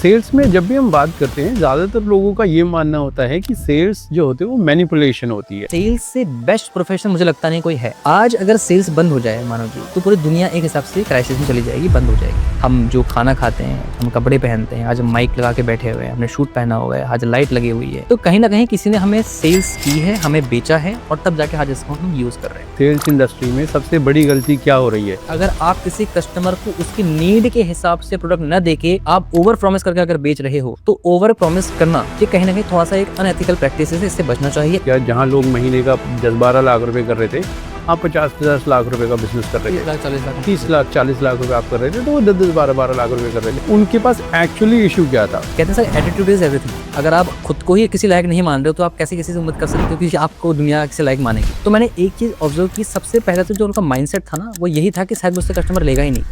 Sales में जब भी हम बात करते हैं, ज़्यादातर लोगों का ये मानना होता है कि सेल्स जो होते हैं वो मैनिपुलेशन होती है। सेल्स से बेस्ट प्रोफेशन मुझे लगता नहीं कोई है। आज अगर सेल्स बंद हो जाए मानो जी, तो पूरी दुनिया एक हिसाब से क्राइसिस में चली जाएगी, बंद हो जाएगी। हम जो खाना खाते हैं, हम कपड़े पहनते हैं, आज हम माइक लगा के बैठे हुए हैं, हमने शूट पहना हुआ है, आज लाइट लगी हुई है, तो कहीं ना कहीं किसी ने हमें सेल्स की है, हमें बेचा है और तब जाके आज इसको हम यूज कर रहे हैं। सेल्स इंडस्ट्री में सबसे बड़ी गलती क्या हो रही है? अगर आप किसी कस्टमर को उसकी नीड के हिसाब से प्रोडक्ट न देके आप ओवर प्रॉमिस करके अगर बेच रहे हो, तो ओवर प्रॉमिस करना ये कहीं ना कहीं थोड़ा सा एक अनएथिकल प्रैक्टिस है, इससे बचना चाहिए। क्या जहाँ लोग महीने का 10-12 लाख रुपए कर रहे थे, आप 50-50 लाख रुपए का बिजनेस कर रहे थे, 30 लाख 40 लाख रुपए आप कर रहे थे, तो वो 10-12 लाख रुपए कर रहे थे। उनके पास एक्चुअली इशू क्या था? कहते हैं सर, एटीट्यूड इज एवरीथिंग। अगर आप खुद को ही किसी लायक नहीं मान रहे हो, तो आप कैसे किसी से उम्मीद कर सकते हो कि आपको दुनिया किसी लायक मानेगी। तो मैंने एक चीज ऑब्जर्व की, सबसे पहले तो जो उनका माइंडसेट था ना, वो यही था कि शायद मुझसे कस्टमर लेगा ही नहीं।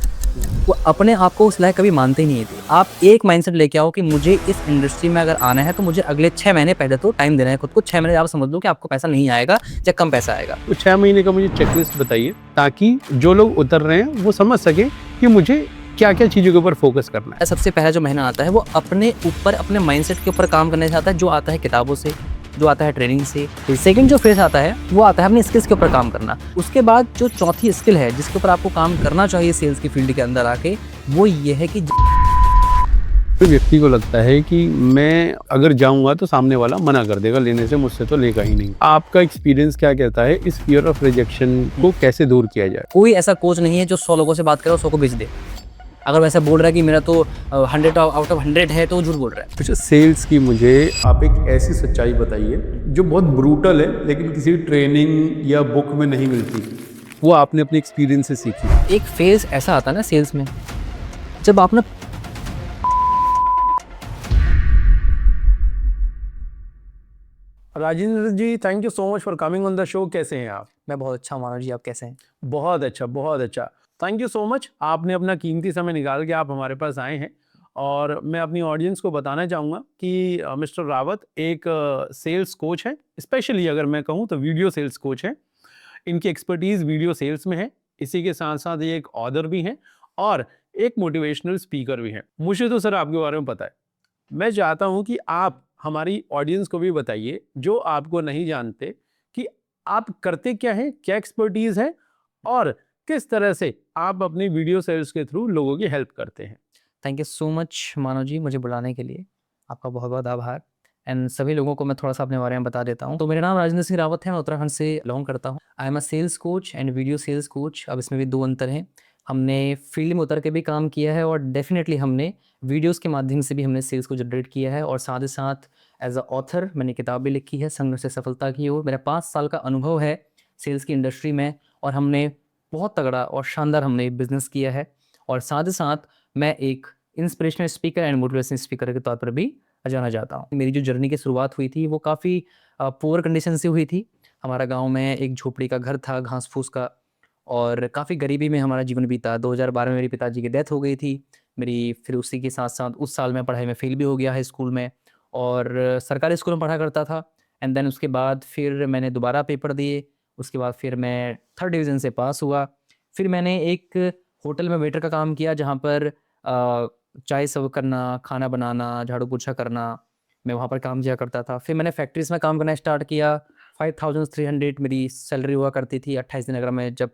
वो अपने आप को उस लायक कभी मानते ही नहीं थे। आप एक माइंडसेट लेके आओ कि मुझे इस इंडस्ट्री में अगर आना है तो मुझे अगले 6 महीने पहले तो टाइम देना है खुद को। 6 महीने आप समझ लो कि आपको पैसा नहीं आएगा या कम पैसा आएगा। तो 6 महीने का मुझे चेकलिस्ट बताइए, ताकि जो लोग उतर रहे हैं वो समझ सके कि मुझे क्या क्या चीज़ों के ऊपर फोकस करना है। सबसे पहला जो महीना आता है वो अपने ऊपर, अपने माइंडसेट के ऊपर काम करने से आता है, जो आता है किताबों से, जो आता है ट्रेनिंग से। सेकंड जो फेज आता है वो आता है अपनी स्किल्स के ऊपर काम करना। उसके बाद जो चौथी स्किल है जिसके ऊपर आपको काम करना चाहिए सेल्स की फील्ड के अंदर आके, वो ये है कि व्यक्ति को लगता है कि मैं अगर जाऊंगा तो सामने वाला मना कर देगा लेने से, मुझसे तो लेगा ही नहीं। आपका एक्सपीरियंस क्या कहता है, इस फियर ऑफ रिजेक्शन को कैसे दूर किया जाए? कोई ऐसा कोच नहीं है जो 100 लोगों से बात करे और 100 को बेच दे। अगर वैसा बोल रहा है कि मेरा तो 100 आउट ऑफ 100 है, तो वो झूठ बोल रहा है। अच्छा, सेल्स की मुझे आप एक ऐसी सच्चाई बताइए जो बहुत ब्रूटल है लेकिन किसी ट्रेनिंग या बुक में नहीं मिलती, वो आपने अपने एक्सपीरियंस से सीखी। एक फेज ऐसा आता है ना सेल्स में, जब आप ना Rajendra ji, thank you so much for coming on the show. कैसे हैं आप? मैं बहुत अच्छा हूं मानव जी, आप कैसे हैं? बहुत अच्छा, बहुत अच्छा। थैंक यू सो मच, आपने अपना कीमती समय निकाल के आप हमारे पास आए हैं। और मैं अपनी ऑडियंस को बताना चाहूँगा कि मिस्टर रावत एक सेल्स कोच है, स्पेशली अगर मैं कहूँ तो वीडियो सेल्स कोच है। इनकी एक्सपर्टीज़ वीडियो सेल्स में है। इसी के साथ साथ ये एक ऑथर भी हैं और एक मोटिवेशनल स्पीकर भी हैं। मुझे तो सर आपके बारे में पता है। मैं चाहता हूँ कि आप हमारी ऑडियंस को भी बताइए, जो आपको नहीं जानते, कि आप करते क्या हैं, क्या एक्सपर्टीज़ है और किस तरह से आप अपनी वीडियो सेल्स के थ्रू लोगों की हेल्प करते हैं। थैंक यू सो मच मानव जी, मुझे बुलाने के लिए आपका बहुत बहुत आभार। एंड सभी लोगों को मैं थोड़ा सा अपने बारे में बता देता हूँ। तो मेरा नाम राजेंद्र सिंह रावत है, मैं उत्तराखंड से बिलोंग करता हूँ। I am a sales coach and video sales coach. अब इसमें भी 2 अंतर हैं। हमने फील्ड में उतर के भी काम किया है और डेफिनेटली हमने वीडियोज़ के माध्यम से भी हमने सेल्स को जनरेट किया है। और साथ ही साथ एज़ अ ऑथर मैंने किताब भी लिखी है, संघर्ष से सफलता की ओर। मेरा 5 साल का अनुभव है सेल्स की इंडस्ट्री में और हमने बहुत तगड़ा और शानदार हमने बिज़नेस किया है। और साथ ही साथ मैं एक inspirational speaker and motivational speaker के तौर पर भी जाना जाता हूँ। मेरी जो जर्नी की शुरुआत हुई थी वो काफ़ी पुअर कंडीशन से हुई थी। हमारा गाँव में एक झोपड़ी का घर था, घास-फूस का, और काफ़ी गरीबी में हमारा जीवन बीता। 2012 में मेरे पिताजी की डेथ हो गई थी। मेरी फिर उसी के साथ-साथ उस साल मैं पढ़ाई में फ़ेल भी हो गया है स्कूल में, और सरकारी स्कूल में पढ़ा करता था। एंड देन उसके बाद फिर मैंने दोबारा पेपर दिए। उसके बाद फिर मैं 3rd डिवीज़न से पास हुआ। फिर मैंने एक होटल में वेटर का काम किया, जहाँ पर चाय सर्व करना, खाना बनाना, झाड़ू-पोछा करना, मैं वहाँ पर काम किया करता था। फिर मैंने फैक्ट्रीज़ में काम करना स्टार्ट किया। 5300 मेरी सैलरी हुआ करती थी 28 दिन अगर मैं जब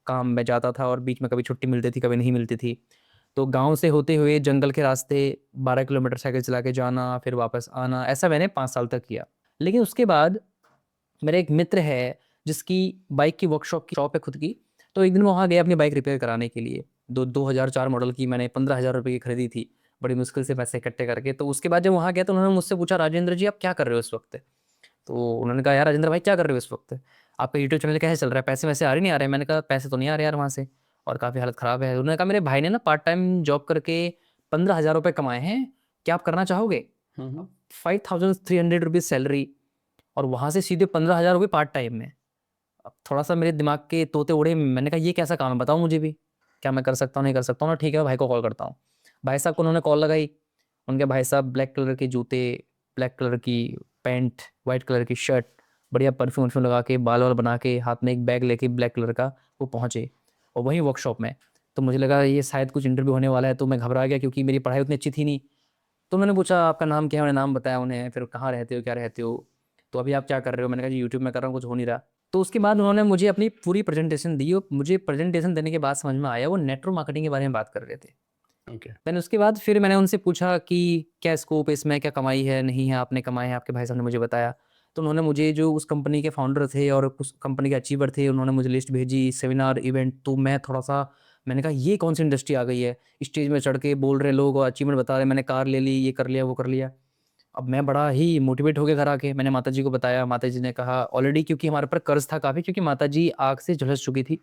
काम में जाता था, और बीच में कभी छुट्टी मिलती थी, कभी नहीं मिलती थी। तो गाँव से होते हुए जंगल के रास्ते 12 किलोमीटर साइकिल चला के जाना, फिर वापस आना, ऐसा मैंने 5 साल तक किया। लेकिन उसके बाद मेरा एक मित्र है जिसकी बाइक की वर्कशॉप की शॉप है खुद की, तो एक दिन मैं वहाँ गया अपनी बाइक रिपेयर कराने के लिए। 2004 मॉडल की मैंने 15,000 रुपए की खरीदी थी, बड़ी मुश्किल से पैसे इकट्ठे करके। तो उसके बाद जब वहाँ गया तो उन्होंने मुझसे पूछा, "राजेंद्र जी, आप क्या कर रहे हो इस वक़्त?" तो उन्होंने कहा, "यार राजेंद्र भाई, क्या कर रहे हो इस वक़्त? आपका यूट्यूब चैनल कैसे चल रहा है? पैसे-वैसे आ रहे नहीं आ रहे?" मैंने कहा, "पैसे तो नहीं आ रहे यार वहाँ से, और काफ़ी हालत ख़राब है।" उन्होंने कहा, "मेरे भाई ने ना पार्ट टाइम जॉब करके 15,000 रुपए कमाए हैं, क्या आप करना चाहोगे?" हुँ, हुँ। अब 5300 रुपीज़ सैलरी और वहाँ से सीधे 15,000 रुपए पार्ट टाइम में। अब थोड़ा-सा मेरे दिमाग के तोते उड़े। मैंने कहा, "ये कैसा काम है, बताओ मुझे भी, क्या मैं कर सकता हूँ, नहीं कर सकता हूँ?" ना, ठीक है, भाई को कॉल करता हूँ। भाई साहब को उन्होंने कॉल लगाई। उनके भाई साहब ब्लैक कलर के जूते, ब्लैक कलर की पैंट, व्हाइट कलर की शर्ट, बढ़िया परफ्यूम-वर्फ्यूम लगा के, बाल-वाल बना के, हाथ में एक बैग लेके ब्लैक कलर का वो पहुँचे, और वहीं वर्कशॉप में। तो मुझे लगा ये शायद कुछ इंटरव्यू होने वाला है, तो मैं घबरा गया क्योंकि मेरी पढ़ाई उतनी अच्छी थी नहीं। तो मैंने पूछा आपका नाम क्या है, उन्हें नाम बताया उन्हें, फिर कहाँ रहते हो, क्या रहते हो, तो अभी आप क्या कर रहे हो, मैंने कहा जी यूट्यूब में कर रहा हूँ, कुछ हो नहीं रहा। तो उसके बाद उन्होंने मुझे अपनी पूरी प्रेजेंटेशन दी और मुझे प्रेजेंटेशन देने के बाद समझ में आया वो नेटवर्क मार्केटिंग के बारे में बात कर रहे थे। ओके। देन उसके बाद फिर मैंने उनसे पूछा कि क्या स्कोप है इसमें, क्या कमाई है, नहीं है, आपने कमाई है, आपके भाई साहब ने मुझे बताया। तो उन्होंने मुझे, जो उस कंपनी के फाउंडर थे और उस कंपनी के अचीवर थे, उन्होंने मुझे लिस्ट भेजी, सेमिनार इवेंट। तो मैं थोड़ा सा, मैंने कहा ये कौन सी इंडस्ट्री आ गई है, स्टेज में चढ़ के बोल रहे लोग और अचीवमेंट बता रहे, मैंने कार ले ली, ये कर लिया, वो कर लिया। अब मैं बड़ा ही मोटिवेट हो गया, घर आके मैंने माताजी को बताया। माताजी ने कहा ऑलरेडी, क्योंकि हमारे ऊपर कर्ज था काफ़ी, क्योंकि माताजी आग से झुलस चुकी थी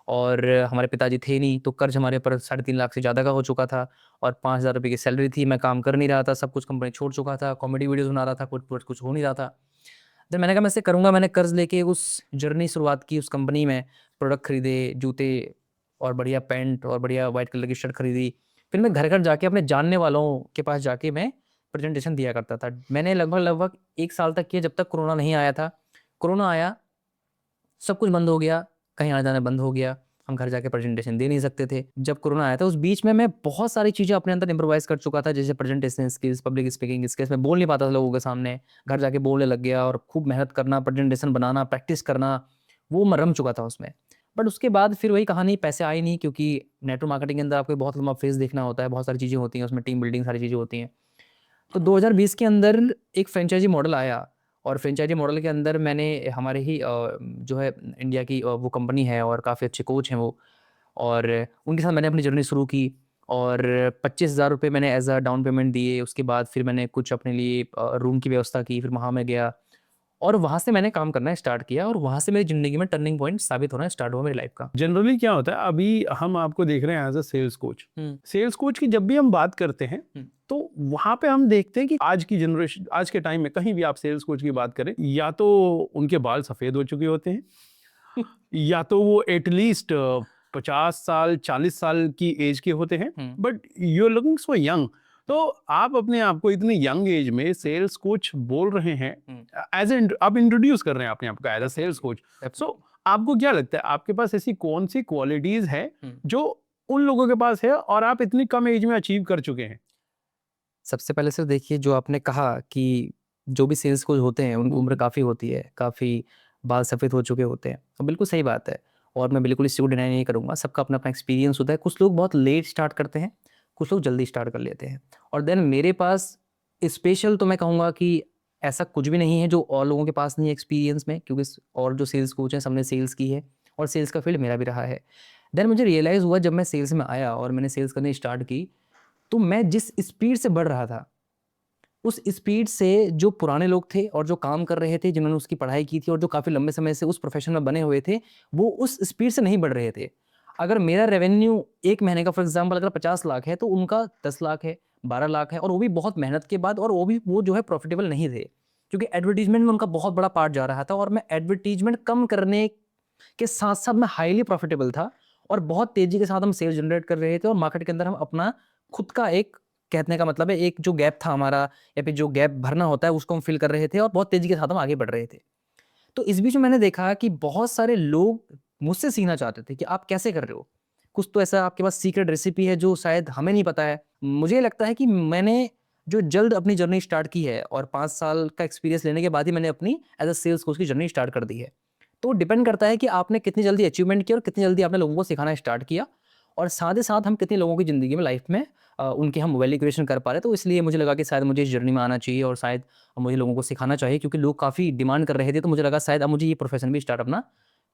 और हमारे पिताजी थे नहीं, तो कर्ज हमारे ऊपर 3.5 लाख से ज़्यादा का हो चुका था और 5,000 रुपये की सैलरी थी। मैं काम कर नहीं रहा था, सब कुछ कंपनी छोड़ चुका था, कॉमेडी वीडियोज़ बना रहा था, कुछ हो नहीं रहा था। देन मैंने कहा मैं ऐसे करूँगा, मैंने कर्ज लेके उस जर्नी शुरुआत की, उस कंपनी में प्रोडक्ट खरीदे, जूते और बढ़िया पैंट और बढ़िया वाइट कलर की शर्ट खरीदी। फिर मैं घर-घर जाके अपने जानने वालों के पास जाके मैं प्रेजेंटेशन दिया करता था। मैंने लगभग 1 साल तक किया, जब तक कोरोना नहीं आया था। कोरोना आया, सब कुछ बंद हो गया, कहीं आना-जाना बंद हो गया, हम घर जाके प्रेजेंटेशन दे नहीं सकते थे। जब कोरोना आया था उस बीच में मैं बहुत सारी चीज़ें अपने अंदर इम्प्रोवाइज़ कर चुका था, जैसे presentation skills, public speaking skills. मैं बोल नहीं पाता था लोगों के सामने, घर जाके बोलने लग गया और खूब मेहनत करना, प्रेजेंटेशन बनाना, प्रैक्टिस करना, वो मैं रम चुका था उसमें। बट उसके बाद फिर वही कहानी, पैसे आए नहीं, क्योंकि नेटवर्क मार्केटिंग के अंदर आपको बहुत लंबा फेज़ देखना होता है, बहुत सारी चीज़ें होती हैं उसमें, टीम बिल्डिंग सारी चीज़ें होती हैं। तो 2020 के अंदर एक फ्रेंचाइज़ी मॉडल आया और फ्रेंचाइज़ी मॉडल के अंदर मैंने हमारे ही जो है इंडिया की वो कंपनी है और काफ़ी अच्छे कोच हैं वो, और उनके साथ मैंने अपनी जर्नी शुरू की और 25,000 रुपये मैंने एज़ अ डाउन पेमेंट दिए। उसके बाद फिर मैंने कुछ अपने लिए रूम की व्यवस्था की, फिर वहाँ मैं गया और वहाँ से मैंने काम करना स्टार्ट किया और वहाँ से मेरी ज़िंदगी में टर्निंग पॉइंट साबित होना स्टार्ट हुआ मेरी लाइफ़ का। जनरली क्या होता है, अभी हम आपको देख रहे हैं एज अ सेल्स कोच। हुँ, सेल्स कोच की जब भी हम बात करते हैं हुँ। तो वहां पे हम देखते हैं कि आज की जनरेशन, आज के टाइम में कहीं भी आप सेल्स कोच की बात करें, या तो उनके बाल सफेद हो चुके होते हैं, या तो वो एटलीस्ट 50 साल 40 साल की एज के होते हैं, हुँ। But you are looking so young. तो आप अपने आप को इतने यंग एज में सेल्स कोच बोल रहे हैं, हुँ। एज ए आप इंट्रोड्यूस कर रहे हैं अपने आप को एज अ सेल्स कोच। सो आपको क्या लगता है, आपके पास ऐसी कौन सी क्वालिटीज है हुँ। जो उन लोगों के पास है और आप इतनी कम एज में अचीव कर चुके हैं? सबसे पहले सर देखिए, जो आपने कहा कि जो भी सेल्स कोच होते हैं उनकी उम्र काफ़ी होती है, काफ़ी बाल सफ़ेद हो चुके होते हैं, और बिल्कुल सही बात है और मैं बिल्कुल इस चीज़ को डिनाई नहीं करूँगा। सबका अपना-अपना एक्सपीरियंस होता है। कुछ लोग बहुत लेट स्टार्ट करते हैं, कुछ लोग जल्दी स्टार्ट कर लेते हैं और देन मेरे पास स्पेशल तो मैं कहूँगा कि ऐसा कुछ भी नहीं है जो और लोगों के पास नहीं है एक्सपीरियंस में, क्योंकि और जो सेल्स कोच हैं सबने सेल्स की है और सेल्स का फील्ड मेरा भी रहा है। देन मुझे रियलाइज़ हुआ जब मैं सेल्स में आया और मैंने सेल्स करनी स्टार्ट की, तो मैं जिस स्पीड से बढ़ रहा था, उस स्पीड से जो पुराने लोग थे और जो काम कर रहे थे, जिन्होंने उसकी पढ़ाई की थी और जो काफ़ी लंबे समय से उस प्रोफ़ेशन में बने हुए थे, वो उस स्पीड से नहीं बढ़ रहे थे। अगर मेरा रेवेन्यू 1 महीने का फॉर एग्ज़ाम्पल अगर 50 लाख है, तो उनका 10 लाख है, 12 लाख है, और वो भी बहुत मेहनत के बाद, और वो भी वो जो है प्रॉफ़िटेबल नहीं थे। क्योंकि एडवर्टाइज़मेंट में उनका बहुत बड़ा पार्ट जा रहा था और मैं एडवर्टाइज़मेंट कम करने के साथ-साथ मैं हाइली प्रॉफ़िटेबल था और बहुत तेज़ी के साथ हम सेल्स जनरेट कर रहे थे और मार्केट के अंदर हम अपना खुद का एक, कहने का मतलब है, एक जो गैप था हमारा या फिर जो गैप भरना होता है उसको हम फ़िल कर रहे थे और बहुत तेज़ी के साथ हम आगे बढ़ रहे थे। तो इस बीच में मैंने देखा कि बहुत सारे लोग मुझसे सीखना चाहते थे कि आप कैसे कर रहे हो? कुछ तो ऐसा आपके पास सीक्रेट रेसिपी है जो शायद हमें नहीं पता है। मुझे लगता है कि मैंने जो जल्द अपनी जर्नी स्टार्ट की है और 5 साल का एक्सपीरियंस लेने के बाद ही मैंने अपनी एज़ अ सेल्स कोच की जर्नी स्टार्ट कर दी है। तो डिपेंड करता है कि आपने कितनी जल्दी अचीवमेंट किया और कितनी जल्दी आपने लोगों को सिखाना स्टार्ट किया और साथ ही साथ हम कितने लोगों की ज़िंदगी में, लाइफ में उनकी हम वैल्यू क्रिएशन कर पा रहे हैं। तो इसलिए मुझे लगा कि शायद मुझे इस जर्नी में आना चाहिए और शायद मुझे लोगों को सिखाना चाहिए, क्योंकि लोग काफ़ी डिमांड कर रहे थे। तो मुझे लगा शायद अब मुझे ये प्रोफ़ेशन भी स्टार्ट अपना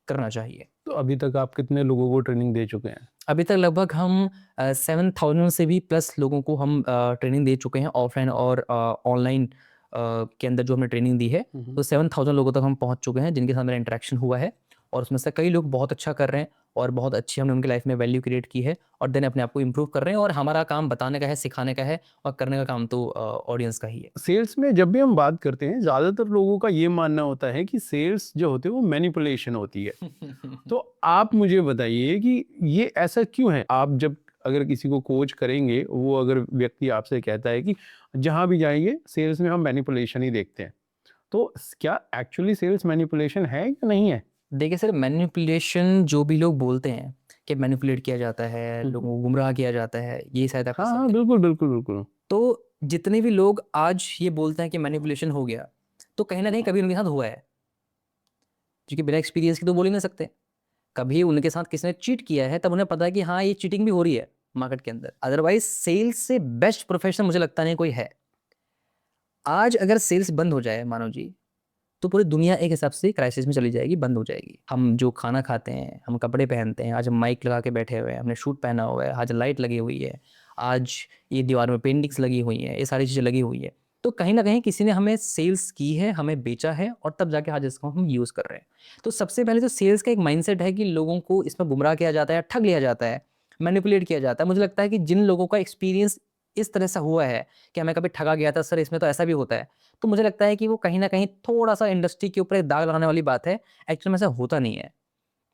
करना चाहिए। तो अभी तक आप कितने लोगों को ट्रेनिंग दे चुके हैं? अभी तक लगभग हम 7,000 से भी प्लस लोगों को हम ट्रेनिंग दे चुके हैं, ऑफ़लाइन और ऑनलाइन के अंदर जो हमने ट्रेनिंग दी है। तो 7,000 लोगों तक हम पहुँच चुके हैं जिनके साथ मेरा इंटरेक्शन हुआ है और उसमें से कई लोग बहुत अच्छा कर रहे हैं और बहुत अच्छी हमने उनकी लाइफ़ में वैल्यू क्रिएट की है और देन अपने आप को इम्प्रूव कर रहे हैं, और हमारा काम बताने का है, सिखाने का है और करने का काम तो ऑडियंस का ही है। सेल्स में जब भी हम बात करते हैं, ज्यादातर लोगों का ये मानना होता है कि सेल्स जो होती है वो मैनिपुलेशन होती है। तो आप मुझे बताइए कि ये ऐसा क्यों है? आप जब अगर किसी को कोच करेंगे, वो अगर व्यक्ति आपसे कहता है कि जहां भी जाएंगे सेल्स में हम मैनिपुलेशन ही देखते हैं, तो क्या एक्चुअली सेल्स मैनिपुलेशन है या नहीं है? देखिए सर, मैनिपुलेशन जो भी लोग बोलते हैं कि मैनिपुलेट किया जाता है, लोगों को गुमराह किया जाता है, ये शायद आप हाँ समझ हाँ, रहे हैं। बिल्कुल बिल्कुल बिल्कुल। तो जितने भी लोग आज ये बोलते हैं कि मैनिपुलेशन हो गया, तो कहीं ना कहीं कभी उनके साथ हुआ है, क्योंकि बिना एक्सपीरियंस के तो बोल ही नहीं सकते। कभी उनके साथ किसी ने चीट किया है, तब उन्हें पता है कि हाँ ये चीटिंग भी हो रही है मार्केट के अंदर। अदरवाइज सेल्स से बेस्ट प्रोफेशन मुझे लगता नहीं कोई है। आज अगर सेल्स बंद हो जाए मानो जी, तो पूरी दुनिया एक हिसाब से क्राइसिस में चली जाएगी, बंद हो जाएगी। हम जो खाना खाते हैं, हम कपड़े पहनते हैं, आज हम माइक लगा के बैठे हुए हैं, हमने शूट पहना हुआ है, आज लाइट लगी हुई है, आज ये दीवार में पेंटिंग्स लगी हुई हैं, ये सारी चीज़ें लगी हुई है। तो कहीं ना कहीं किसी ने हमें सेल्स की है, हमें बेचा है, और तब जाके आज इसको हम यूज़ कर रहे हैं। तो सबसे पहले तो सेल्स का एक माइंडसेट है कि लोगों को इसमें गुमराह किया जाता है, ठग लिया जाता है, मैनिपुलेट किया जाता है। मुझे लगता है कि जिन लोगों का एक्सपीरियंस इस तरह से हुआ है कि हमें कभी ठगा गया था सर, इसमें तो ऐसा भी होता है, तो मुझे लगता है कि वो कहीं न कहीं थोड़ा-सा इंडस्ट्री के ऊपर एक दाग लगाने वाली बात है। एक्चुअल में ऐसा होता नहीं है।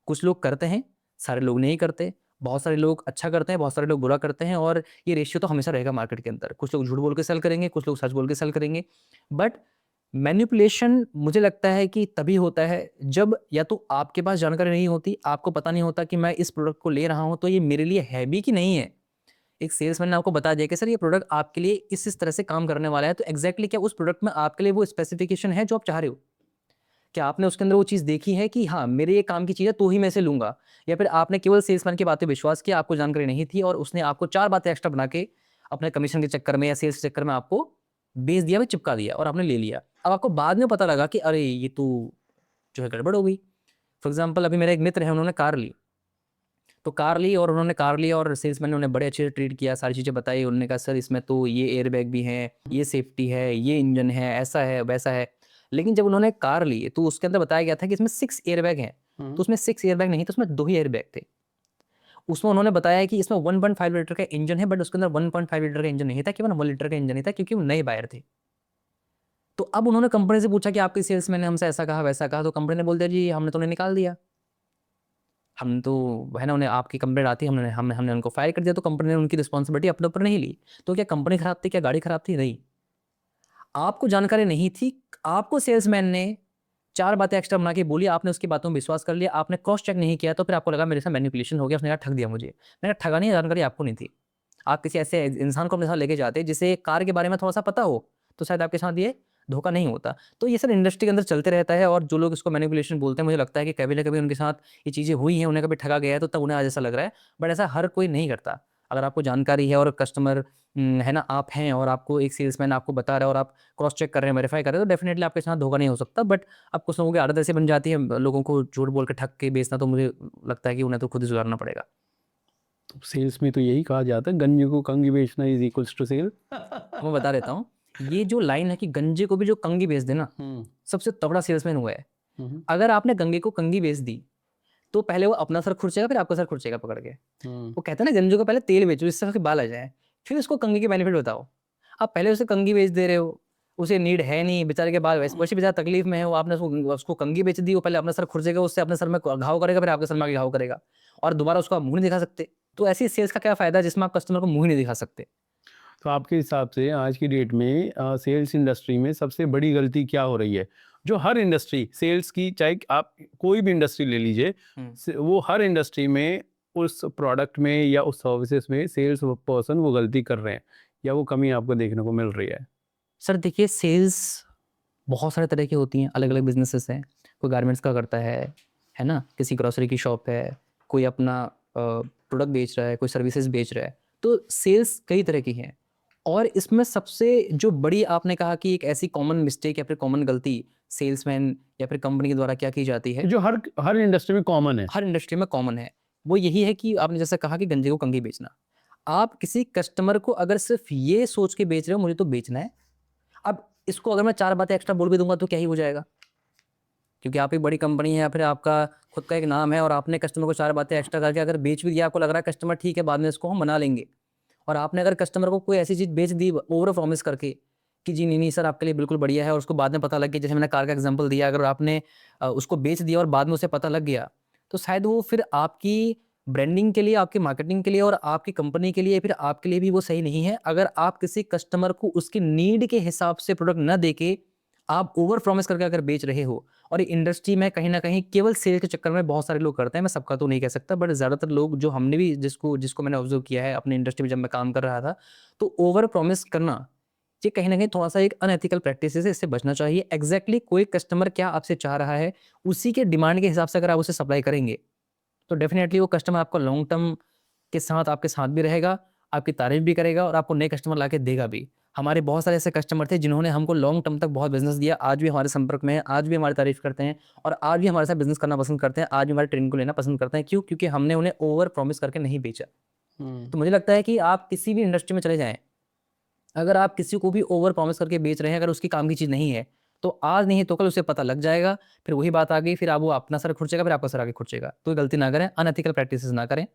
कुछ लोग करते हैं, सारे लोग नहीं करते। बहुत सारे लोग अच्छा करते हैं, बहुत सारे लोग बुरा करते हैं, और ये रेशियो तो हमेशा रहेगा मार्केट के अंदर। कुछ लोग झूठ बोल के सेल करेंगे, कुछ लोग सच बोल के सेल करेंगे। बट मैनिपुलेशन मुझे लगता है कि तभी होता है जब या तो आपके पास जानकारी नहीं होती, आपको पता नहीं होता कि मैं इस प्रोडक्ट को ले रहा हूँ तो ये मेरे लिए है भी कि नहीं है। एक सेल्समैन ने आपको बता दिया कि सर ये प्रोडक्ट आपके लिए इस तरह से काम करने वाला है, तो एग्जैक्टली क्या उस प्रोडक्ट में आपके लिए वो स्पेसिफिकेशन है जो आप चाह रहे हो? क्या आपने उसके अंदर वो चीज़ देखी है कि हाँ, मेरे ये काम की चीज़ है तो ही मैं इसे लूँगा? या फिर आपने केवल सेल्समैन की बात पे विश्वास किया, आपको जानकारी नहीं थी और उसने आपको 4 बातें एक्स्ट्रा बना के अपने कमीशन के चक्कर में या सेल्स के चक्कर में आपको बेच दिया, वो चिपका दिया और आपने ले लिया। अब आपको बाद में पता लगा कि अरे! ये तो जो है गड़बड़ हो गई। फॉर एग्ज़ाम्पल अभी मेरा एक मित्र है, उन्होंने कार ली। तो कार ली और उन्होंने कार लिया और सेल्समैन ने उन्हें बड़े अच्छे से ट्रीट किया, सारी चीज़ें बताई। उन्होंने कहा सर इसमें तो ये एयरबैग भी हैं, ये सेफ्टी है, ये इंजन है, ऐसा है, वैसा है। लेकिन जब उन्होंने कार ली तो उसके अंदर बताया गया था कि इसमें 6 एयरबैग हैं। तो उसमें 6 एयरबैग नहीं थे, उसमें 2 ही एयरबैग थे। उसमें उन्होंने बताया कि इसमें 1.5 लीटर का इंजन है, बट उसके अंदर 1.5 लीटर का इंजन नहीं था, केवल 1 लीटर का इंजन ही था, क्योंकि वो नए बायर थे। तो अब उन्होंने कंपनी से पूछा कि आपके सेल्समैन ने हमसे ऐसा कहा, वैसा कहा, तो कंपनी ने बोल दिया जी हमने तो उन्हें निकाल दिया। हम तो है ना, उन्हें आपकी कंप्लेंट आती है, हमने उनको फायर कर दिया, तो कंपनी ने उनकी रिस्पॉन्सिबिलिटी अपने ऊपर नहीं ली। तो क्या कंपनी खराब थी, क्या गाड़ी खराब थी? नहीं। आपको जानकारी नहीं थी, आपको सेल्समैन ने 4 बातें एक्स्ट्रा बना के बोली, आपने उसकी बातों में विश्वास कर लिया, आपने क्रॉस चेक नहीं किया, तो फिर आपको लगा मेरे साथ मैनिपुलेशन हो गया, उसने कहा ठग दिया मुझे। मैंने कहा ठगा नहीं, जानकारी आपको नहीं थी। आप किसी ऐसे इंसान को अपने साथ लेके जाते जिसे कार के बारे में थोड़ा-सा पता हो, तो शायद आपके साथ ये धोखा नहीं होता। तो ये सर इंडस्ट्री के अंदर चलते रहता है, और जो लोग इसको मैनिपुलेशन बोलते हैं, मुझे लगता है कि कभी ना कभी उनके साथ ये चीज़ें हुई हैं, उन्हें कभी ठगा गया है, तो तब उन्हें आज ऐसा लग रहा है। बट ऐसा हर कोई नहीं करता। अगर आपको जानकारी है और कस्टमर है ना, आप हैं और आपको एक सेल्समैन आपको बता रहा है और आप क्रॉस चेक कर रहे हैं, वेरीफाई कर रहे हैं, तो डेफिनिटली आपके साथ धोखा नहीं हो सकता। बट अब कुछ लोगों की आदत ऐसी बन जाती है, लोगों को झूठ बोल के ठग के बेचना, तो मुझे लगता है कि उन्हें तो खुद ही सुधारना पड़ेगा। सेल्स में तो यही कहा जाता है, गंजे को कंघी बेचना इज इक्वल्स टू सेल। मैं बता देता हूँ, ये जो लाइन है कि गंजे को भी जो कंघी बेच देना, सबसे तगड़ा सेल्समैन हुआ है। अगर आपने गंगे को कंघी बेच दी, तो पहले वो अपना सर खुरचेगा, फिर आपका सर खुरचेगा पकड़ के। वो कहते हैं ना, गंजे को पहले तेल बेचो जिससे उसके बाल आ जाए, फिर उसको कंघी के बेनिफिट बताओ। आप पहले उसे कंघी बेच दे रहे हो, उसे नीड है नहीं, बेचारे के बाल वैसे वैसे बेचारा तकलीफ में है, वो आपने उसको कंघी बेच दी, वो पहले अपना सर खुरचेगा, उससे अपने सर में घाव करेगा, फिर आपके सर में आके घाव करेगा, और दोबारा उसको आप मुंह नहीं दिखा सकते। तो ऐसी सेल्स का क्या फायदा जिसमें आप कस्टमर को मुंह ही नहीं दिखा सकते। तो आपके हिसाब से आज की डेट में सेल्स इंडस्ट्री में सबसे बड़ी गलती क्या हो रही है, जो हर इंडस्ट्री सेल्स की, चाहे आप कोई भी इंडस्ट्री ले लीजिए, वो हर इंडस्ट्री में उस प्रोडक्ट में या उस सर्विसेज में सेल्स पर्सन वो गलती कर रहे हैं, या वो कमी आपको देखने को मिल रही है? सर देखिए, सेल्स बहुत सारे तरह की होती हैं, अलग-अलग बिज़नेसेस हैं। कोई गारमेंट्स का करता है ना? किसी ग्रोसरी की शॉप है, कोई अपना प्रोडक्ट बेच रहा है, कोई सर्विसेज बेच रहा है। तो सेल्स कई तरह की हैं, और इसमें सबसे जो बड़ी आपने कहा कि एक ऐसी कॉमन मिस्टेक या फिर कॉमन गलती सेल्समैन या फिर कंपनी के द्वारा क्या की जाती है, जो हर हर इंडस्ट्री में कॉमन है। हर इंडस्ट्री में कॉमन है, वो यही है कि आपने जैसे कहा कि गंजे को कंघी बेचना। आप किसी कस्टमर को अगर सिर्फ़ ये सोच के बेच रहे हो, मुझे तो बेचना है, अब इसको अगर मैं 4 बातें एक्स्ट्रा बोल भी दूँगा तो क्या ही हो जाएगा? क्योंकि आप एक बड़ी कंपनी है या फिर आपका खुद का एक नाम है, और आपने कस्टमर को 4 बातें एक्स्ट्रा करके अगर बेच भी दिया, आपको लग रहा है कस्टमर ठीक है, बाद में इसको हम मना लेंगे। और आपने अगर कस्टमर को कोई ऐसी चीज़ बेच दी ओवर प्रॉमिस करके कि जी नहीं, नहीं सर आपके लिए बिल्कुल बढ़िया है, और उसको बाद में पता लग गया, जैसे मैंने कार का एग्ज़ाम्पल दिया, अगर आपने उसको बेच दिया और बाद में उसे पता लग गया, तो शायद वो फिर आपकी ब्रांडिंग के लिए, आपकी मार्केटिंग के लिए और आपकी कंपनी के लिए, फिर आपके लिए भी वो सही नहीं है। अगर आप किसी कस्टमर को उसकी नीड के हिसाब से प्रोडक्ट ना देके आप ओवर प्रॉमिस करके अगर बेच रहे हो, और इंडस्ट्री में कहीं न कहीं केवल सेल के चक्कर में बहुत सारे लोग करते हैं, मैं सबका तो नहीं कह सकता, बट ज़्यादातर लोग जो हमने भी जिसको जिसको मैंने ऑब्ज़र्व किया है अपनी इंडस्ट्री में जब मैं काम कर रहा था, तो ओवर प्रॉमिस करना ये कहीं ना कहीं थोड़ा सा एक अनएथिकल प्रैक्टिस है, इससे बचना चाहिए। एग्जैक्टली कोई कस्टमर क्या आपसे चाह रहा है, उसी के डिमांड के हिसाब से अगर आप उसे सप्लाई करेंगे तो डेफिनेटली वो कस्टमर आपको लॉन्ग टर्म के साथ आपके साथ भी रहेगा, आपकी तारीफ भी करेगा और आपको नए कस्टमर ला के देगा भी। हमारे बहुत सारे ऐसे कस्टमर थे जिन्होंने हमको लॉन्ग टर्म तक बहुत बिजनेस दिया, आज भी हमारे संपर्क में है, आज भी हमारी तारीफ करते हैं और आज भी हमारे साथ बिजनेस करना पसंद करते हैं, आज भी हमारे ट्रेनिंग को लेना पसंद करते हैं। क्यों? क्योंकि हमने उन्हें ओवर प्रॉमिस करके नहीं बेचा। तो मुझे लगता है कि आप किसी भी इंडस्ट्री में चले जाएं, अगर आप किसी को भी ओवर प्रॉमिस करके बेच रहे हैं, अगर उसकी काम की चीज़ नहीं है, तो आज नहीं तो कल उसे पता लग जाएगा। फिर वही बात आ गई, फिर आप वो अपना सर खुरचेगा, फिर आपका सर आगे खुरचेगा। तो ये गलती ना करें, अनएथिकल प्रैक्टिसेस ना करें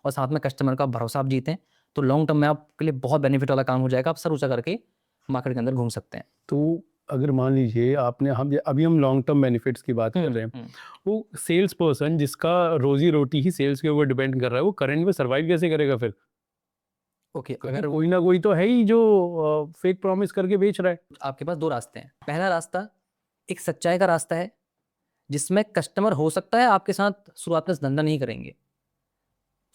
और साथ में कस्टमर का भरोसा आप जीतें, तो लॉन्ग टर्म में आपके लिए बहुत बेनिफिट वाला काम हो जाएगा। आप सर ऊँचा करके मार्केट के अंदर घूम सकते हैं। तो अगर मान लीजिए आपने अभी हम लॉन्ग टर्म बेनिफिट्स की बात कर रहे हैं, वो सेल्स पर्सन जिसका रोजी रोटी ही सेल्स के ऊपर डिपेंड कर रहा है, वो करंट में सर्वाइव कैसे करेगा फिर? ओके, क्योंकि अगर कोई ना कोई तो है ही जो फेक प्रॉमिस करके बेच रहा है। आपके पास 2 रास्ते हैं। पहला रास्ता एक सच्चाई का रास्ता है, जिसमें कस्टमर हो सकता है आपके साथ शुरुआत में धंधा नहीं करेंगे।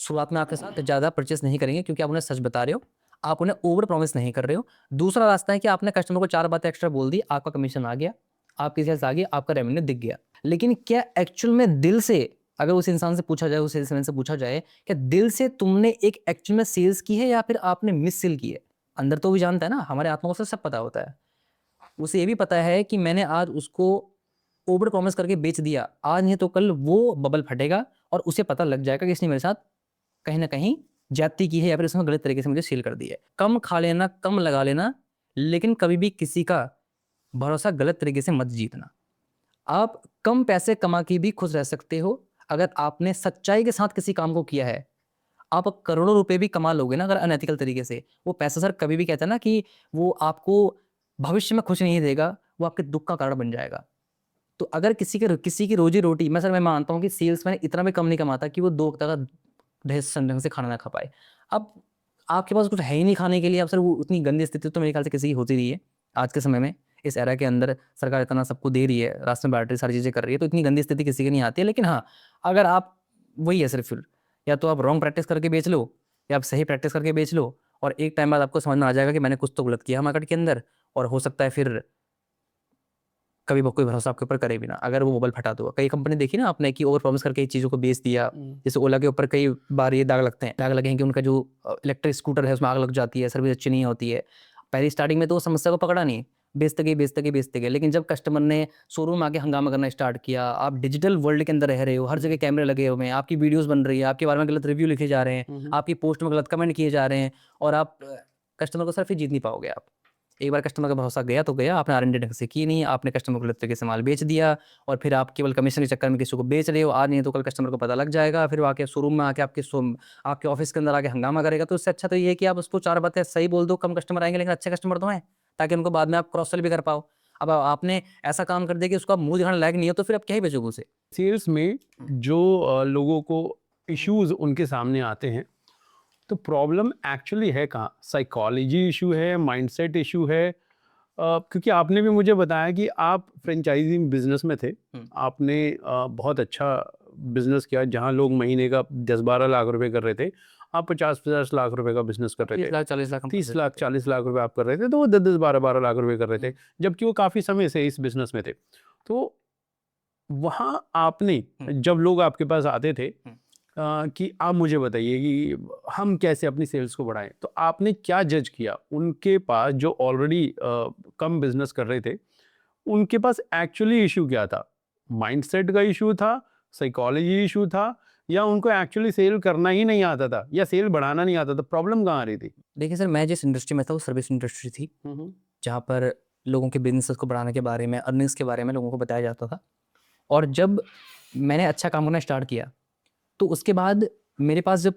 शुरुआत में आपके साथ ज़्यादा परचेस नहीं करेंगे क्योंकि आप उन्हें सच बता रहे हो, आप उन्हें ओवर प्रॉमिस नहीं कर रहे हो। दूसरा रास्ता है कि आपने कस्टमर को 4 बातें एक्स्ट्रा बोल दी, आपका कमीशन आ गया, आपकी सेल्स आ गई, आपका रेवेन्यू दिख गया। लेकिन क्या एक्चुअल में दिल से, अगर उस इंसान से पूछा जाए, उस सेल्समैन से पूछा जाए, क्या दिल से तुमने एक एक्चुअल में सेल्स की है या फिर आपने मिस सेल की है? अंदर तो वो जानता है ना, हमारे आत्मा को सब पता होता है। उसे ये भी पता है कि मैंने आज उसको ओवर प्रॉमिस करके बेच दिया, आज नहीं तो कल वो बबल फटेगा और उसे पता लग जाएगा कि इसने मेरे साथ कहीं न कहीं ज्यादती की है या फिर उसने गलत तरीके से मुझे सेल कर दी है। कम खा लेना, कम लगा लेना, लेकिन कभी भी किसी का भरोसा गलत तरीके से मत जीतना। आप कम पैसे कमा के भी खुश रह सकते हो, अगर आपने सच्चाई के साथ किसी काम को किया है। आप करोड़ों रुपए भी कमा लोगे ना अगर अनएथिकल तरीके से, वो पैसा सर कभी भी कहते हैं ना कि वो आपको भविष्य में खुशी नहीं देगा, वो आपके दुःख का कारण बन जाएगा। तो अगर किसी की रोज़ी-रोटी मैं मानता हूँ कि सेल्समैन इतना भी कम नहीं कमाता कि वो 2 वक़्त का ढंग से खाना ना खा पाए। अब आपके पास कुछ है ही नहीं खाने के लिए, अब सर वो उतनी गंदी स्थिति तो मेरे ख़्याल से किसी की होती रही है। आज के समय में, इस एरा के अंदर सरकार इतना सबको दे रही है, राशन बाँट रही है, सारी चीज़ें कर रही है, तो इतनी गंदी स्थिति किसी की नहीं आती है। लेकिन हाँ, अगर आप वही है सिर्फ़ फिर, या तो आप रॉन्ग प्रैक्टिस करके बेच लो या आप सही प्रैक्टिस करके बेच लो और एक टाइम बाद आपको समझ में आ जाएगा कि मैंने कुछ तो गलत किया मार्केट के अंदर और हो सकता है फिर कभी कोई भरोसा आपके ऊपर करे भी ना, अगर वो बबल फटा दो। कई कंपनी देखी ना आपने कि ओवर प्रॉमिस करके चीज़ों को बेच दिया। जैसे ओला के ऊपर कई बार ये दाग लगते हैं, दाग लगे हैं कि उनका जो इलेक्ट्रिक स्कूटर है उसमें आग लग जाती है, सर्विस अच्छी नहीं होती है। पहली स्टार्टिंग में तो वो समस्या को पकड़ा नहीं, बेचते गए। लेकिन जब कस्टमर ने शोरूम आके हंगामा करना स्टार्ट किया, आप डिजिटल वर्ल्ड के अंदर रह रहे हो, हर जगह कैमरे लगे हुए हैं, आपकी वीडियोज़ बन रही है, आपके बारे में गलत रिव्यू लिखे जा रहे हैं, आपकी पोस्ट में गलत कमेंट किए जा रहे हैं और आप कस्टमर को सर फिर जीत नहीं पाओगे आप। एक बार कस्टमर का भरोसा गया तो गया, आपने आर-एन-डी ढंग से की नहीं, आपने कस्टमर को गलत तरीके से माल बेच दिया और फिर आप केवल कमीशन के चक्कर में किसी को बेच रहे हो, आज नहीं तो कल कस्टमर को पता लग जाएगा, फिर वो आके शोरूम में आके आपके ऑफ़िस के अंदर आके हंगामा करेगा। तो इससे अच्छा तो ये है कि आप उसको 4 बातें सही बोल दो, कम कस्टमर आएँगे लेकिन अच्छे कस्टमर तो हैं, ताकि उनको बाद में आप क्रॉस सेल भी कर पाओ। अब आपने ऐसा काम कर दिया कि उसको आप मुँह दिखाने लायक नहीं हो, तो फिर आप क्या ही बेचोगे उसे? सेल्स में जो लोगों को इश्यूज उनके सामने आते हैं, तो प्रॉब्लम एक्चुअली है कहाँ? साइकोलॉजी इशू है, माइंडसेट इशू है? क्योंकि आपने भी मुझे बताया कि आप फ्रेंचाइजी बिजनेस में थे। आपने बहुत अच्छा बिजनेस किया जहाँ लोग महीने का 10-12 लाख रुपए कर रहे थे, आप 50-50 लाख रुपए का बिजनेस कर रहे 30 थे। लाख 40 लाख हम 30 कर लाख देते थे। 40 लाख रुपए आप कर रहे थे, तो वो 10-10 12-12 लाख रुपए कर रहे थे, जबकि वो काफ़ी समय से इस बिजनेस में थे। तो वहाँ आपने, जब लोग आपके पास आते थे कि आप मुझे बताइए कि हम कैसे अपनी सेल्स को बढ़ाएं, तो आपने क्या जज किया उनके पास जो ऑलरेडी कम बिजनेस कर रहे थे? उनके पास एक्चुअली इशू क्या था? माइंडसेट का इशू था, साइकोलॉजी इशू था, या उनको एक्चुअली सेल करना ही नहीं आता था या सेल बढ़ाना नहीं आता था? प्रॉब्लम कहाँ आ रही थी? देखिए सर, मैं जिस इंडस्ट्री में था वो सर्विस इंडस्ट्री थी, जहाँ पर लोगों के बिज़नेसेस को बढ़ाने के बारे में, अर्निंग्स के बारे में लोगों को बताया जाता था। और जब मैंने अच्छा काम करना स्टार्ट किया, तो उसके बाद मेरे पास जब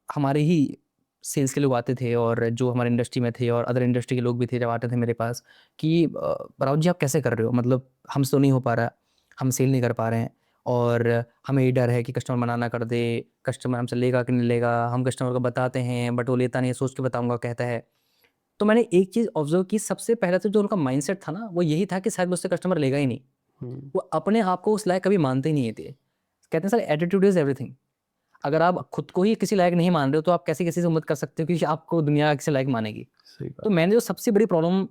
हमारे ही सेल्स के लोग आते थे और जो हमारे इंडस्ट्री में थे और अदर इंडस्ट्री के लोग भी थे जब आते थे मेरे पास कि राउत जी आप कैसे कर रहे हो? मतलब हमसे तो नहीं हो पा रहा, हम सेल नहीं कर पा रहे हैं और हमें ये डर है कि कस्टमर मना ना कर दे, कस्टमर हमसे लेगा कि नहीं लेगा, हम कस्टमर को बताते हैं बट वो लेता नहीं है, सोच के बताऊँगा कहता है। तो मैंने एक चीज़ ऑब्ज़र्व की, सबसे पहले तो जो उनका माइंडसेट था ना, वो यही था कि शायद मुझसे कस्टमर लेगा ही नहीं। वो अपने आप को उस लायक कभी मानते ही नहीं थे। कहते हैं सर एटीट्यूड इज़ एवरीथिंग। अगर आप खुद को ही किसी लायक नहीं मान रहे हो तो आप कैसे किसी से उम्मीद कर सकते हो कि आपको दुनिया किसी लायक मानेगी। सही बात। तो मैंने जो सबसे बड़ी प्रॉब्लम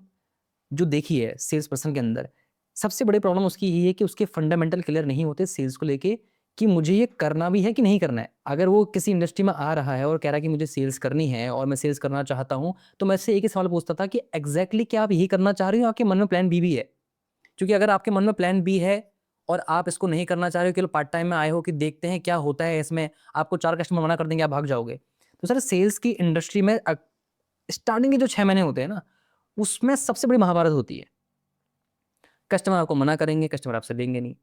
जो देखी है सेल्स पर्सन के अंदर, सबसे बड़ी प्रॉब्लम उसकी यही है कि उसके फंडामेंटल क्लियर नहीं होते सेल्स को लेके कि मुझे ये करना भी है कि नहीं करना है। अगर वो किसी इंडस्ट्री में आ रहा है और कह रहा है कि मुझे सेल्स करनी है और मैं सेल्स करना चाहता हूँ, तो मैं इससे एक ही सवाल पूछता था कि एग्जैक्टली क्या आप यही करना चाह रहे हो, आपके मन में प्लान बी भी है? क्योंकि अगर आपके मन में प्लान बी है और आप इसको नहीं करना चाह रहे हो, केवल पार्ट टाइम में आए हो कि देखते हैं क्या होता है इसमें, आपको 4 कस्टमर मना कर देंगे, आप भाग जाओगे। तो सर सेल्स की इंडस्ट्री में स्टार्टिंग के जो 6 महीने होते हैं ना, उसमें सबसे बड़ी महाभारत होती है। कस्टमर आपको मना करेंगे, कस्टमर आपसे लेंगे नहीं।